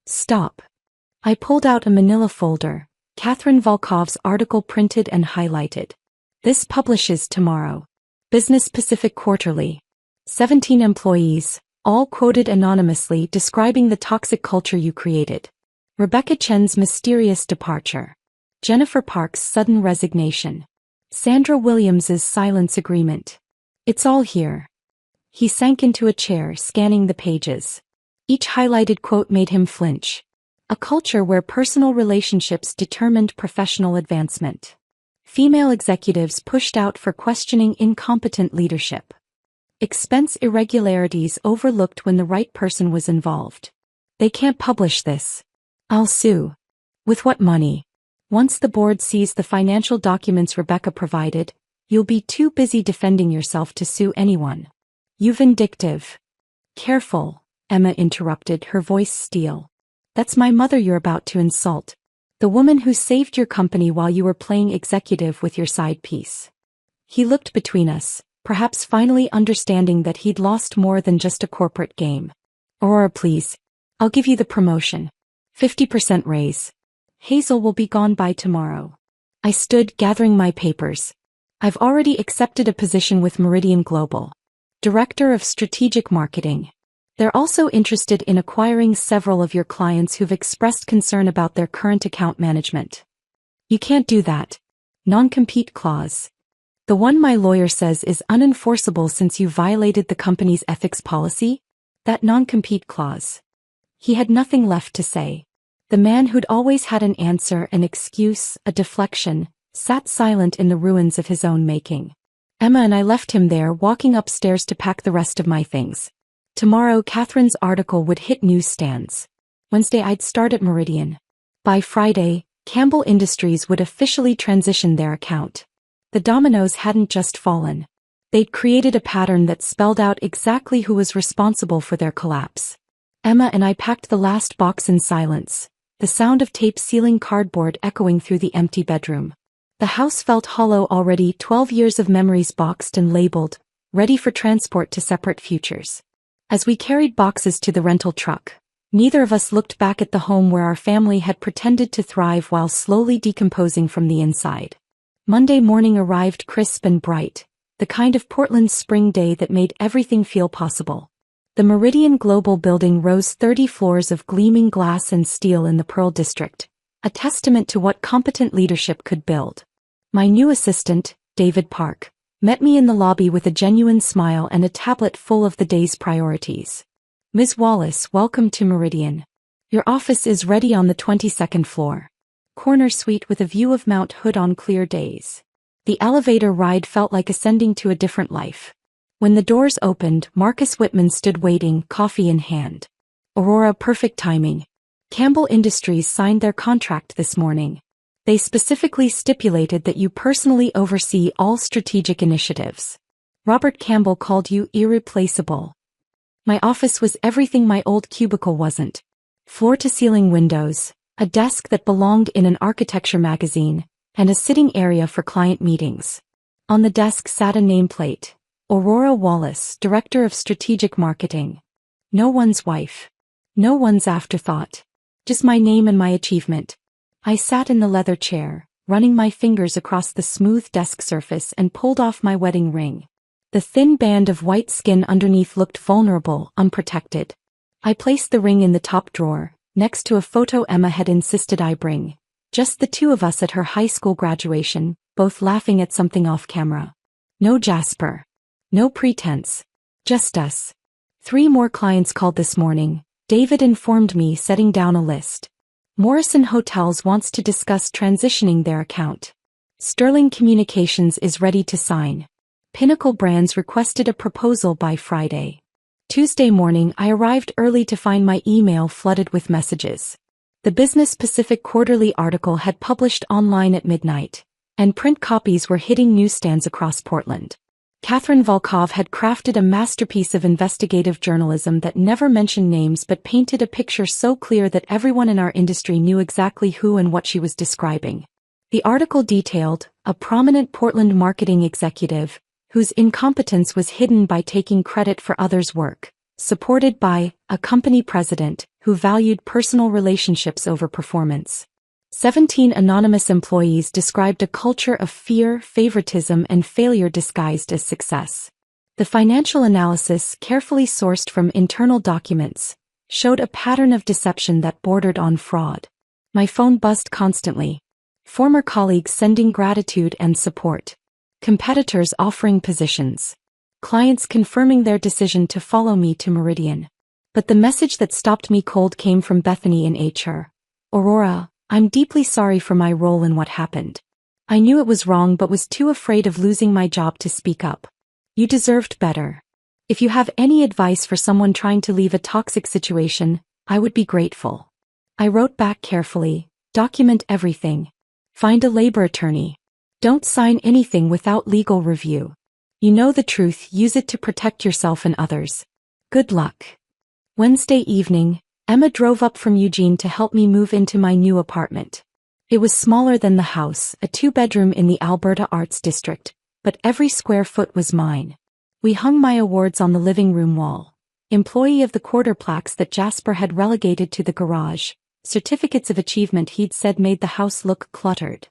Stop. I pulled out a manila folder, Catherine Volkov's article printed and highlighted. This publishes tomorrow. Business Pacific Quarterly. 17 employees, all quoted anonymously describing the toxic culture you created. Rebecca Chen's mysterious departure. Jennifer Park's sudden resignation. Sandra Williams's silence agreement. It's all here. He sank into a chair, scanning the pages. Each highlighted quote made him flinch. A culture where personal relationships determined professional advancement. Female executives pushed out for questioning incompetent leadership. Expense irregularities overlooked when the right person was involved. They can't publish this. I'll sue. With what money? Once the board sees the financial documents Rebecca provided, you'll be too busy defending yourself to sue anyone. You vindictive. Careful, Emma interrupted, her voice steel. That's my mother you're about to insult. The woman who saved your company while you were playing executive with your side piece. He looked between us, perhaps finally understanding that he'd lost more than just a corporate game. Aurora, please. I'll give you the promotion. 50% raise. Hazel will be gone by tomorrow. I stood, gathering my papers. I've already accepted a position with Meridian Global. Director of Strategic Marketing. They're also interested in acquiring several of your clients who've expressed concern about their current account management. You can't do that. Non-compete clause. The one my lawyer says is unenforceable since you violated the company's ethics policy? That non-compete clause. He had nothing left to say. The man who'd always had an answer, an excuse, a deflection, sat silent in the ruins of his own making. Emma and I left him there, walking upstairs to pack the rest of my things. Tomorrow Catherine's article would hit newsstands. Wednesday I'd start at Meridian. By Friday, Campbell Industries would officially transition their account. The dominoes hadn't just fallen. They'd created a pattern that spelled out exactly who was responsible for their collapse. Emma and I packed the last box in silence, the sound of tape sealing cardboard echoing through the empty bedroom. The house felt hollow already, 12 years of memories boxed and labeled, ready for transport to separate futures. As we carried boxes to the rental truck, neither of us looked back at the home where our family had pretended to thrive while slowly decomposing from the inside. Monday morning arrived crisp and bright, the kind of Portland spring day that made everything feel possible. The Meridian Global building rose 30 floors of gleaming glass and steel in the Pearl District, a testament to what competent leadership could build. My new assistant, David Park, met me in the lobby with a genuine smile and a tablet full of the day's priorities. Ms. Wallace, welcome to Meridian. Your office is ready on the 22nd floor. Corner suite with a view of Mount Hood on clear days. The elevator ride felt like ascending to a different life. When the doors opened, Marcus Whitman stood waiting, coffee in hand. Aurora, perfect timing. Campbell Industries signed their contract this morning. They specifically stipulated that you personally oversee all strategic initiatives. Robert Campbell called you irreplaceable. My office was everything my old cubicle wasn't. Floor-to-ceiling windows, a desk that belonged in an architecture magazine, and a sitting area for client meetings. On the desk sat a nameplate. Aurora Wallace, Director of Strategic Marketing. No one's wife. No one's afterthought. Just my name and my achievement. I sat in the leather chair, running my fingers across the smooth desk surface and pulled off my wedding ring. The thin band of white skin underneath looked vulnerable, unprotected. I placed the ring in the top drawer, next to a photo Emma had insisted I bring. Just the two of us at her high school graduation, both laughing at something off camera. No Jasper. No pretense. Just us. 3 more clients called this morning, David informed me, setting down a list. Morrison Hotels wants to discuss transitioning their account. Sterling Communications is ready to sign. Pinnacle Brands requested a proposal by Friday. Tuesday morning I arrived early to find my email flooded with messages. The Business Pacific Quarterly article had published online at midnight, and print copies were hitting newsstands across Portland. Catherine Volkov had crafted a masterpiece of investigative journalism that never mentioned names but painted a picture so clear that everyone in our industry knew exactly who and what she was describing. The article detailed a prominent Portland marketing executive whose incompetence was hidden by taking credit for others' work, supported by a company president who valued personal relationships over performance. 17 anonymous employees described a culture of fear, favoritism, and failure disguised as success. The financial analysis, carefully sourced from internal documents, showed a pattern of deception that bordered on fraud. My phone buzzed constantly. Former colleagues sending gratitude and support. Competitors offering positions. Clients confirming their decision to follow me to Meridian. But the message that stopped me cold came from Bethany in HR. Aurora, I'm deeply sorry for my role in what happened. I knew it was wrong but was too afraid of losing my job to speak up. You deserved better. If you have any advice for someone trying to leave a toxic situation, I would be grateful. I wrote back carefully, document everything. Find a labor attorney. Don't sign anything without legal review. You know the truth, use it to protect yourself and others. Good luck. Wednesday evening, Emma drove up from Eugene to help me move into my new apartment. It was smaller than the house, a 2-bedroom in the Alberta Arts District, but every square foot was mine. We hung my awards on the living room wall. Employee of the Quarter plaques that Jasper had relegated to the garage, certificates of achievement he'd said made the house look cluttered.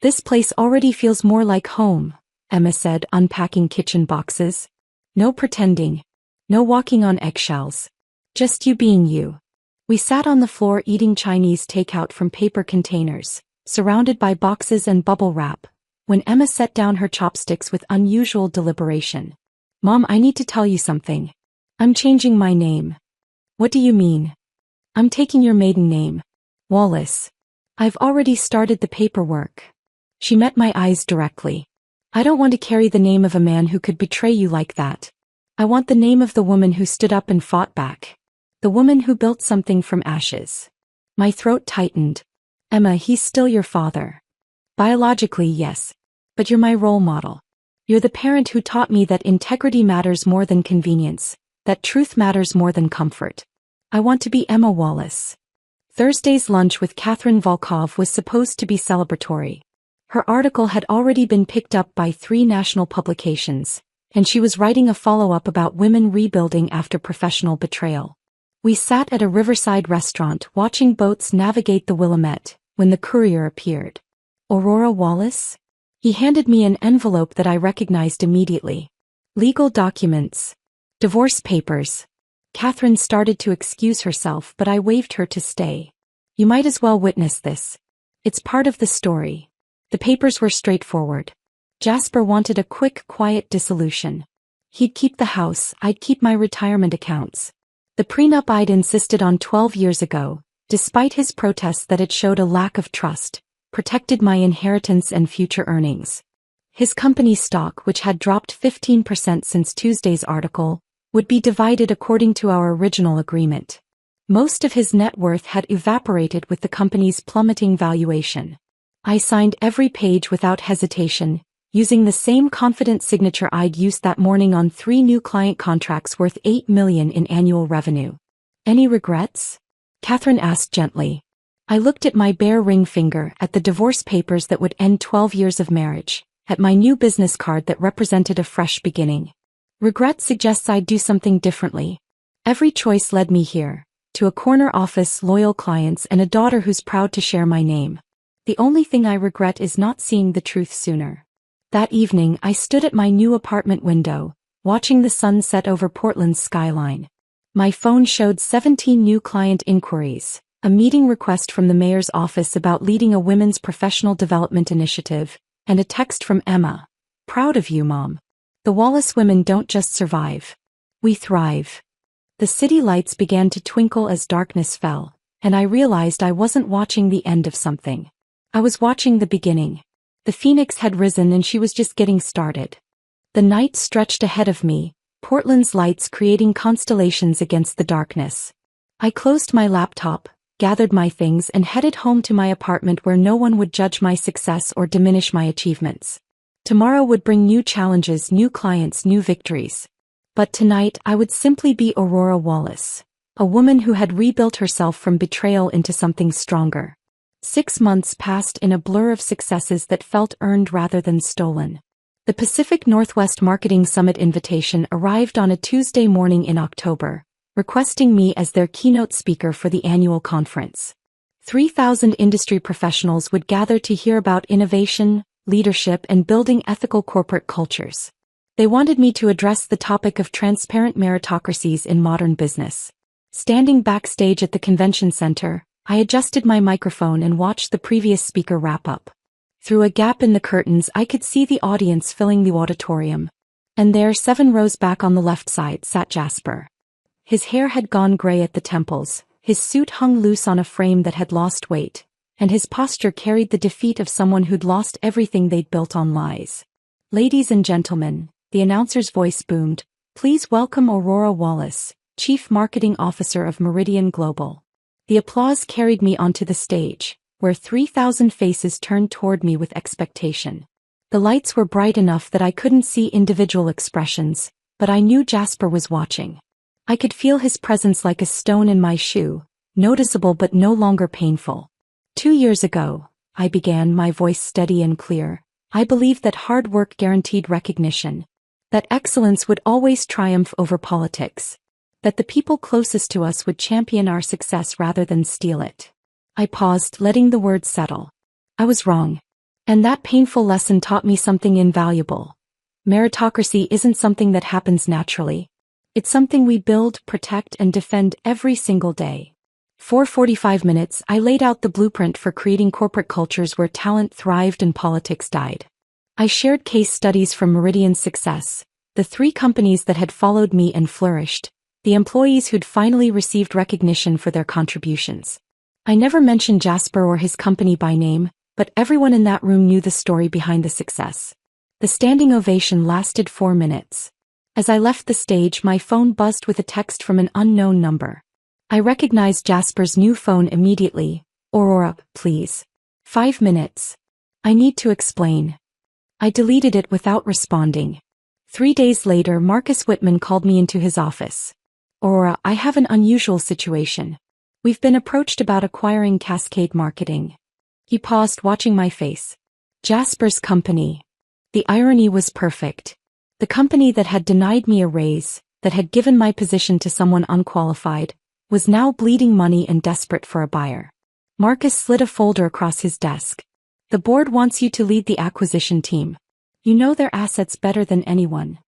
This place already feels more like home, Emma said, unpacking kitchen boxes. No pretending. No walking on eggshells. Just you being you. We sat on the floor eating Chinese takeout from paper containers, surrounded by boxes and bubble wrap, when Emma set down her chopsticks with unusual deliberation. Mom, I need to tell you something. I'm changing my name. What do you mean? I'm taking your maiden name. Wallace. I've already started the paperwork. She met my eyes directly. I don't want to carry the name of a man who could betray you like that. I want the name of the woman who stood up and fought back. The woman who built something from ashes. My throat tightened. Emma, he's still your father. Biologically, yes. But you're my role model. You're the parent who taught me that integrity matters more than convenience, that truth matters more than comfort. I want to be Emma Wallace. Thursday's lunch with Catherine Volkov was supposed to be celebratory. Her article had already been picked up by 3 national publications, and she was writing a follow-up about women rebuilding after professional betrayal. We sat at a riverside restaurant watching boats navigate the Willamette when the courier appeared. Aurora Wallace? He handed me an envelope that I recognized immediately. Legal documents. Divorce papers. Catherine started to excuse herself, but I waved her to stay. You might as well witness this. It's part of the story. The papers were straightforward. Jasper wanted a quick, quiet dissolution. He'd keep the house, I'd keep my retirement accounts. The prenup I'd insisted on 12 years ago, despite his protests that it showed a lack of trust, protected my inheritance and future earnings. His company stock, which had dropped 15% since Tuesday's article, would be divided according to our original agreement. Most of his net worth had evaporated with the company's plummeting valuation. I signed every page without hesitation, using the same confident signature I'd used that morning on 3 new client contracts worth $8 million in annual revenue. Any regrets? Catherine asked gently. I looked at my bare ring finger, at the divorce papers that would end 12 years of marriage, at my new business card that represented a fresh beginning. Regret suggests I'd do something differently. Every choice led me here, to a corner office, loyal clients, and a daughter who's proud to share my name. The only thing I regret is not seeing the truth sooner. That evening, I stood at my new apartment window, watching the sun set over Portland's skyline. My phone showed 17 new client inquiries, a meeting request from the mayor's office about leading a women's professional development initiative, and a text from Emma. Proud of you, Mom. The Wallace women don't just survive. We thrive. The city lights began to twinkle as darkness fell, and I realized I wasn't watching the end of something. I was watching the beginning. The phoenix had risen and she was just getting started. The night stretched ahead of me, Portland's lights creating constellations against the darkness. I closed my laptop, gathered my things, and headed home to my apartment where no one would judge my success or diminish my achievements. Tomorrow would bring new challenges, new clients, new victories. But tonight I would simply be Aurora Wallace, a woman who had rebuilt herself from betrayal into something stronger. 6 months passed in a blur of successes that felt earned rather than stolen. The Pacific Northwest Marketing Summit invitation arrived on a Tuesday morning in October, requesting me as their keynote speaker for the annual conference. 3,000 industry professionals would gather to hear about innovation, leadership, and building ethical corporate cultures. They wanted me to address the topic of transparent meritocracies in modern business. Standing backstage at the convention center, I adjusted my microphone and watched the previous speaker wrap up. Through a gap in the curtains, I could see the audience filling the auditorium. And there, 7 rows back on the left side, sat Jasper. His hair had gone gray at the temples, his suit hung loose on a frame that had lost weight, and his posture carried the defeat of someone who'd lost everything they'd built on lies. "Ladies and gentlemen," the announcer's voice boomed, "please welcome Aurora Wallace, Chief Marketing Officer of Meridian Global." The applause carried me onto the stage, where 3,000 faces turned toward me with expectation. The lights were bright enough that I couldn't see individual expressions, but I knew Jasper was watching. I could feel his presence like a stone in my shoe, noticeable but no longer painful. 2 years ago, I began, my voice steady and clear, I believed that hard work guaranteed recognition, that excellence would always triumph over politics, that the people closest to us would champion our success rather than steal it. I paused, letting the words settle. I was wrong. And that painful lesson taught me something invaluable. Meritocracy isn't something that happens naturally. It's something we build, protect, and defend every single day. For 45 minutes, I laid out the blueprint for creating corporate cultures where talent thrived and politics died. I shared case studies from Meridian's success, the 3 companies that had followed me and flourished, the employees who'd finally received recognition for their contributions. I never mentioned Jasper or his company by name, but everyone in that room knew the story behind the success. The standing ovation lasted 4 minutes. As I left the stage, my phone buzzed with a text from an unknown number. I recognized Jasper's new phone immediately. "Aurora, please. 5 minutes. I need to explain." I deleted it without responding. 3 days later, Marcus Whitman called me into his office. "Aurora, I have an unusual situation. We've been approached about acquiring Cascade Marketing." He paused, watching my face. Jasper's company. The irony was perfect. The company that had denied me a raise, that had given my position to someone unqualified, was now bleeding money and desperate for a buyer. Marcus slid a folder across his desk. "The board wants you to lead the acquisition team. You know their assets better than anyone."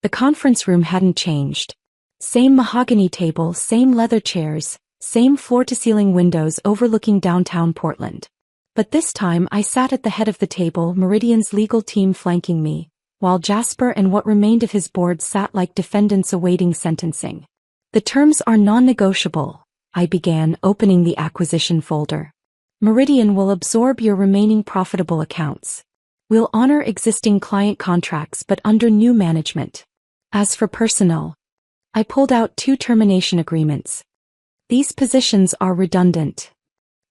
The conference room hadn't changed. Same mahogany table, same leather chairs, same floor-to-ceiling windows overlooking downtown Portland. But this time I sat at the head of the table, Meridian's legal team flanking me, while Jasper and what remained of his board sat like defendants awaiting sentencing. "The terms are non-negotiable," I began, opening the acquisition folder. "Meridian will absorb your remaining profitable accounts. We'll honor existing client contracts but under new management. As for personnel," I pulled out 2 termination agreements. "These positions are redundant."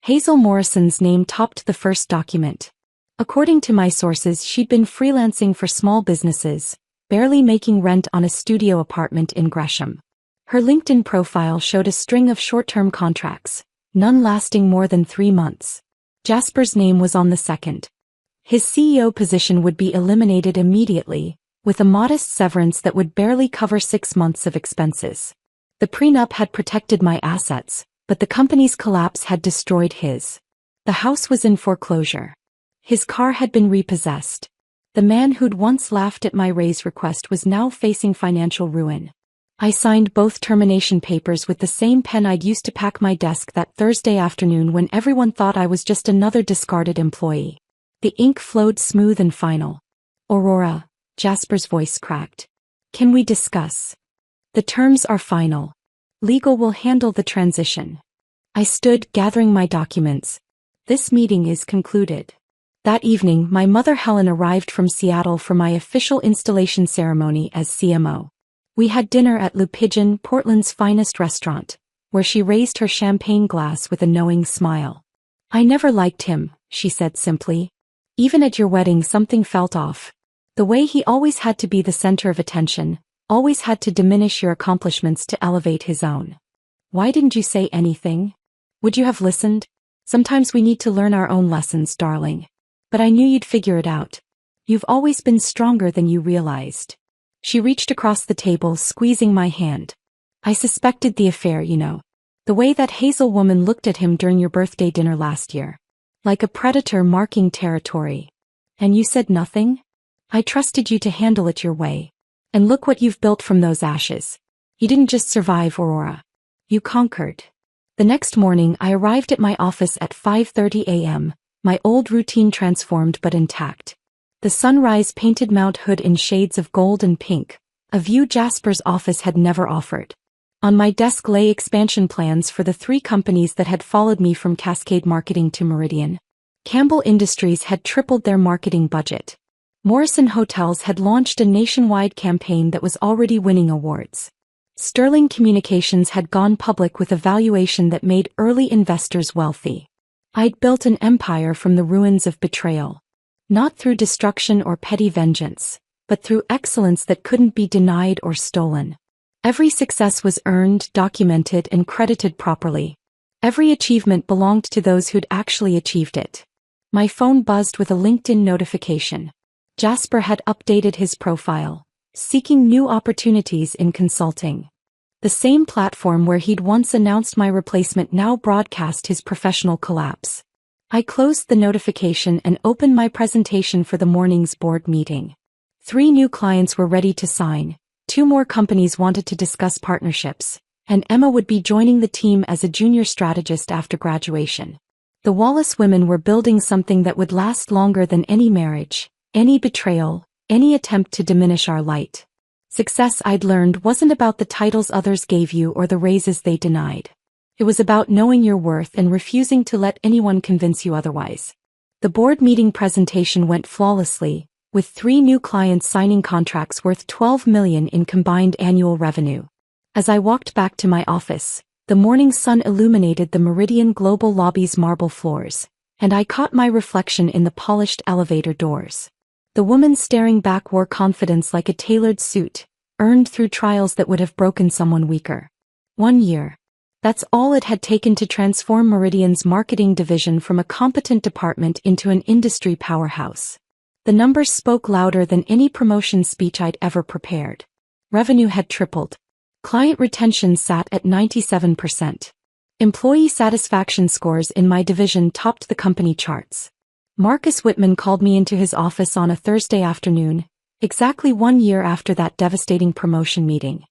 Hazel Morrison's name topped the first document. According to my sources, she'd been freelancing for small businesses, barely making rent on a studio apartment in Gresham. Her LinkedIn profile showed a string of short-term contracts, none lasting more than 3 months. Jasper's name was on the second. His CEO position would be eliminated immediately, with a modest severance that would barely cover 6 months of expenses. The prenup had protected my assets, but the company's collapse had destroyed his. The house was in foreclosure. His car had been repossessed. The man who'd once laughed at my raise request was now facing financial ruin. I signed both termination papers with the same pen I'd used to pack my desk that Thursday afternoon when everyone thought I was just another discarded employee. The ink flowed smooth and final. "Aurora," Jasper's voice cracked. "Can we discuss? The terms are final. Legal will handle the transition." I stood, gathering my documents. "This meeting is concluded." That evening, my mother Helen arrived from Seattle for my official installation ceremony as CMO. We had dinner at Le Pigeon, Portland's finest restaurant, where she raised her champagne glass with a knowing smile. "I never liked him," she said simply. "Even at your wedding something felt off. The way he always had to be the center of attention, always had to diminish your accomplishments to elevate his own. Why didn't you say anything? Would you have listened? Sometimes we need to learn our own lessons, darling. But I knew you'd figure it out. You've always been stronger than you realized. She reached across the table, squeezing my hand. I suspected the affair, you know. The way that Hazel woman looked at him during your birthday dinner last year. Like a predator marking territory. And you said nothing? I trusted you to handle it your way. And look what you've built from those ashes. You didn't just survive, Aurora. You conquered. The next morning I arrived at my office at 5:30 a.m., my old routine transformed but intact. The sunrise painted Mount Hood in shades of gold and pink, a view Jasper's office had never offered. On my desk lay expansion plans for the 3 companies that had followed me from Cascade Marketing to Meridian. Campbell Industries had tripled their marketing budget. Morrison Hotels had launched a nationwide campaign that was already winning awards. Sterling Communications had gone public with a valuation that made early investors wealthy. I'd built an empire from the ruins of betrayal. Not through destruction or petty vengeance, but through excellence that couldn't be denied or stolen. Every success was earned, documented, and credited properly. Every achievement belonged to those who'd actually achieved it. My phone buzzed with a LinkedIn notification. Jasper had updated his profile, seeking new opportunities in consulting. The same platform where he'd once announced my replacement now broadcast his professional collapse. I closed the notification and opened my presentation for the morning's board meeting. 3 new clients were ready to sign, 2 more companies wanted to discuss partnerships, and Emma would be joining the team as a junior strategist after graduation. The Wallace women were building something that would last longer than any marriage, any betrayal, any attempt to diminish our light. Success, I'd learned, wasn't about the titles others gave you or the raises they denied. It was about knowing your worth and refusing to let anyone convince you otherwise. The board meeting presentation went flawlessly, with 3 new clients signing contracts worth $12 million in combined annual revenue. As I walked back to my office, the morning sun illuminated the Meridian Global lobby's marble floors, and I caught my reflection in the polished elevator doors. The woman staring back wore confidence like a tailored suit, earned through trials that would have broken someone weaker. 1 year. That's all it had taken to transform Meridian's marketing division from a competent department into an industry powerhouse. The numbers spoke louder than any promotion speech I'd ever prepared. Revenue had tripled. Client retention sat at 97%. Employee satisfaction scores in my division topped the company charts. Marcus Whitman called me into his office on a Thursday afternoon, exactly 1 year after that devastating promotion meeting.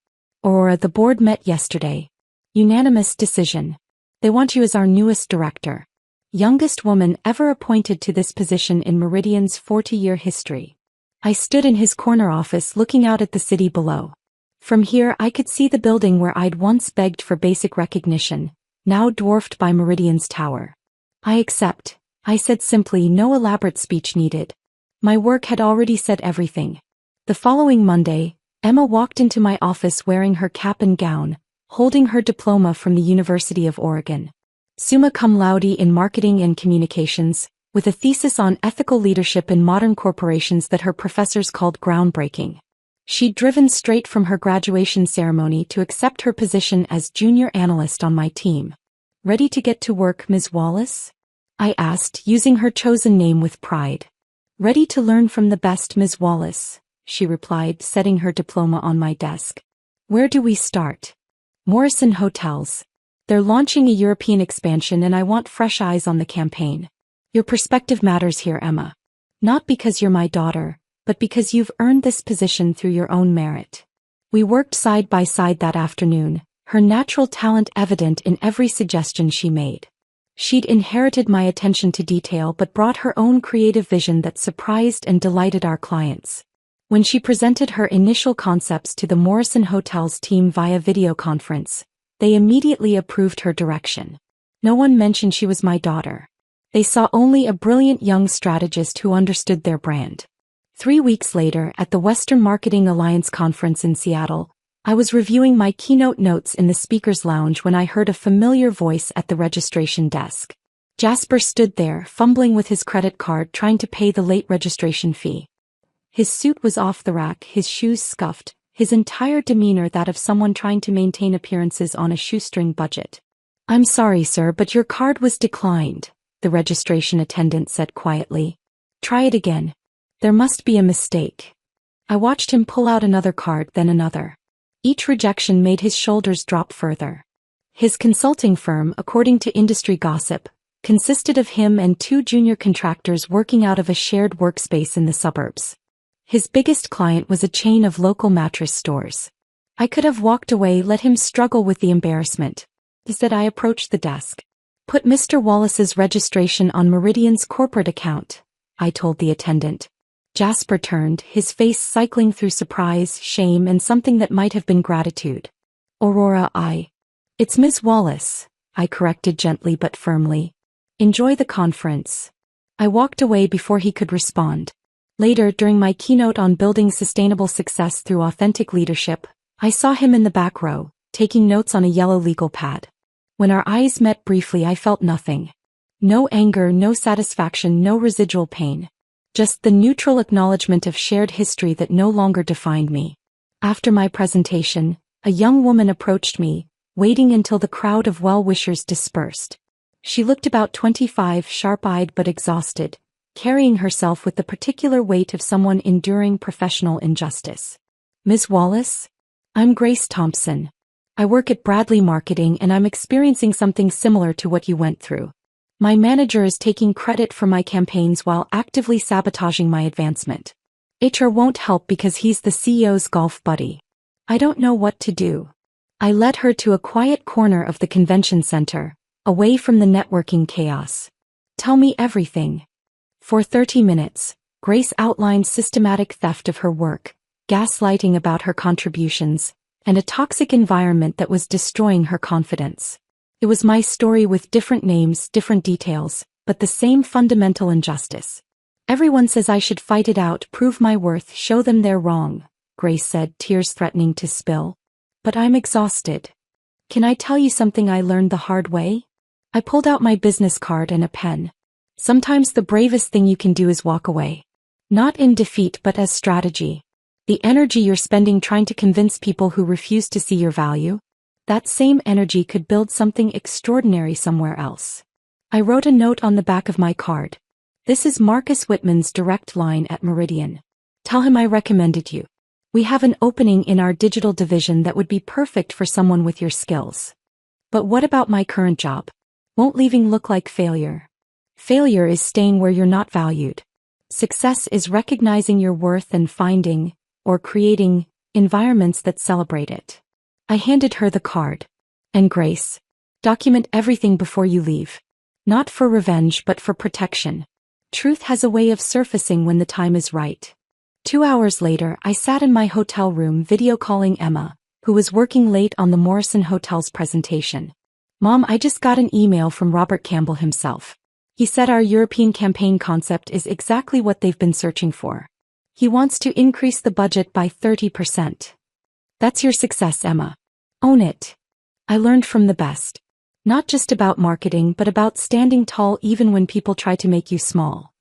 Aurora, the board met yesterday. Unanimous decision. They want you as our newest director. Youngest woman ever appointed to this position in Meridian's 40-year history. I stood in his corner office looking out at the city below. From here I could see the building where I'd once begged for basic recognition, now dwarfed by Meridian's tower. I accept, I said simply, no elaborate speech needed. My work had already said everything. The following Monday, Emma walked into my office wearing her cap and gown, holding her diploma from the University of Oregon. Summa cum laude in marketing and communications, with a thesis on ethical leadership in modern corporations that her professors called groundbreaking. She'd driven straight from her graduation ceremony to accept her position as junior analyst on my team. Ready to get to work, Ms. Wallace? I asked, using her chosen name with pride. Ready to learn from the best, Ms. Wallace, she replied, setting her diploma on my desk. Where do we start? Morrison Hotels. They're launching a European expansion and I want fresh eyes on the campaign. Your perspective matters here, Emma. Not because you're my daughter, but because you've earned this position through your own merit. We worked side by side that afternoon, her natural talent evident in every suggestion she made. She'd inherited my attention to detail but brought her own creative vision that surprised and delighted our clients. When she presented her initial concepts to the Morrison Hotels team via video conference, they immediately approved her direction. No one mentioned she was my daughter. They saw only a brilliant young strategist who understood their brand. 3 weeks later, at the Western Marketing Alliance conference in Seattle, I was reviewing my keynote notes in the speaker's lounge when I heard a familiar voice at the registration desk. Jasper stood there, fumbling with his credit card trying to pay the late registration fee. His suit was off the rack, his shoes scuffed, his entire demeanor that of someone trying to maintain appearances on a shoestring budget. "I'm sorry, sir, but your card was declined," the registration attendant said quietly. "Try it again. There must be a mistake." I watched him pull out another card, then another. Each rejection made his shoulders drop further. His consulting firm, according to industry gossip, consisted of him and 2 junior contractors working out of a shared workspace in the suburbs. His biggest client was a chain of local mattress stores. I could have walked away, let him struggle with the embarrassment. Instead, I approached the desk. "Put Mr. Wallace's registration on Meridian's corporate account," I told the attendant. Jasper turned, his face cycling through surprise, shame, and something that might have been gratitude. "Aurora, It's Ms. Wallace," I corrected gently but firmly. "Enjoy the conference." I walked away before he could respond. Later, during my keynote on building sustainable success through authentic leadership, I saw him in the back row, taking notes on a yellow legal pad. When our eyes met briefly, I felt nothing. No anger, no satisfaction, no residual pain. Just the neutral acknowledgement of shared history that no longer defined me. After my presentation, a young woman approached me, waiting until the crowd of well-wishers dispersed. She looked about 25, sharp-eyed but exhausted, carrying herself with the particular weight of someone enduring professional injustice. "Ms. Wallace? I'm Grace Thompson. I work at Bradley Marketing and I'm experiencing something similar to what you went through. My manager is taking credit for my campaigns while actively sabotaging my advancement. HR won't help because he's the CEO's golf buddy. I don't know what to do." I led her to a quiet corner of the convention center, away from the networking chaos. "Tell me everything." For 30 minutes, Grace outlined systematic theft of her work, gaslighting about her contributions, and a toxic environment that was destroying her confidence. It was my story with different names, different details, but the same fundamental injustice. "Everyone says I should fight it out, prove my worth, show them they're wrong," Grace said, tears threatening to spill. "But I'm exhausted. Can I tell you something I learned the hard way?" I pulled out my business card and a pen. "Sometimes the bravest thing you can do is walk away. Not in defeat but as strategy. The energy you're spending trying to convince people who refuse to see your value, that same energy could build something extraordinary somewhere else." I wrote a note on the back of my card. "This is Marcus Whitman's direct line at Meridian. Tell him I recommended you. We have an opening in our digital division that would be perfect for someone with your skills." "But what about my current job? Won't leaving look like failure?" "Failure is staying where you're not valued. Success is recognizing your worth and finding, or creating, environments that celebrate it." I handed her the card. "And Grace, document everything before you leave. Not for revenge but for protection. Truth has a way of surfacing when the time is right." 2 hours later, I sat in my hotel room video calling Emma, who was working late on the Morrison Hotel's presentation. "Mom, I just got an email from Robert Campbell himself. He said our European campaign concept is exactly what they've been searching for. He wants to increase the budget by 30%. That's your success, Emma. Own it." I learned from the best. Not just about marketing but about standing tall even when people try to make you small.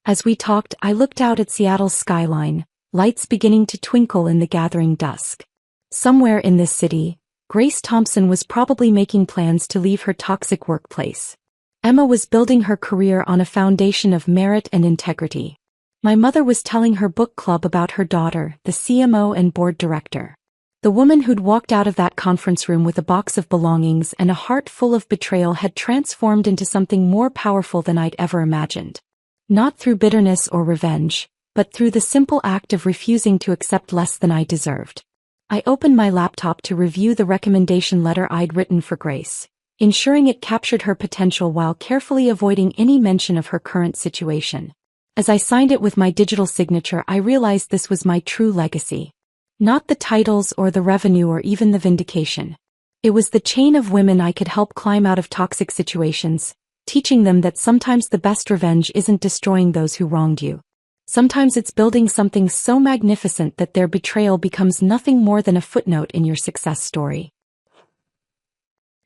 As we talked, I looked out at Seattle's skyline, lights beginning to twinkle in the gathering dusk. Somewhere in this city, Grace Thompson was probably making plans to leave her toxic workplace. Emma was building her career on a foundation of merit and integrity. My mother was telling her book club about her daughter, the CMO and board director. The woman who'd walked out of that conference room with a box of belongings and a heart full of betrayal had transformed into something more powerful than I'd ever imagined. Not through bitterness or revenge, but through the simple act of refusing to accept less than I deserved. I opened my laptop to review the recommendation letter I'd written for Grace, ensuring it captured her potential while carefully avoiding any mention of her current situation. As I signed it with my digital signature, I realized this was my true legacy. Not the titles or the revenue or even the vindication. It was the chain of women I could help climb out of toxic situations, teaching them that sometimes the best revenge isn't destroying those who wronged you. Sometimes it's building something so magnificent that their betrayal becomes nothing more than a footnote in your success story.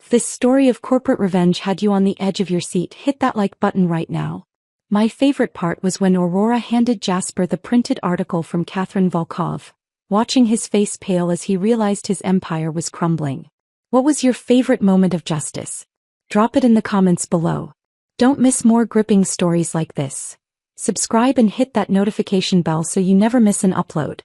If this story of corporate revenge had you on the edge of your seat, hit that like button right now. My favorite part was when Aurora handed Jasper the printed article from Catherine Volkov, watching his face pale as he realized his empire was crumbling. What was your favorite moment of justice? Drop it in the comments below. Don't miss more gripping stories like this. Subscribe and hit that notification bell so you never miss an upload.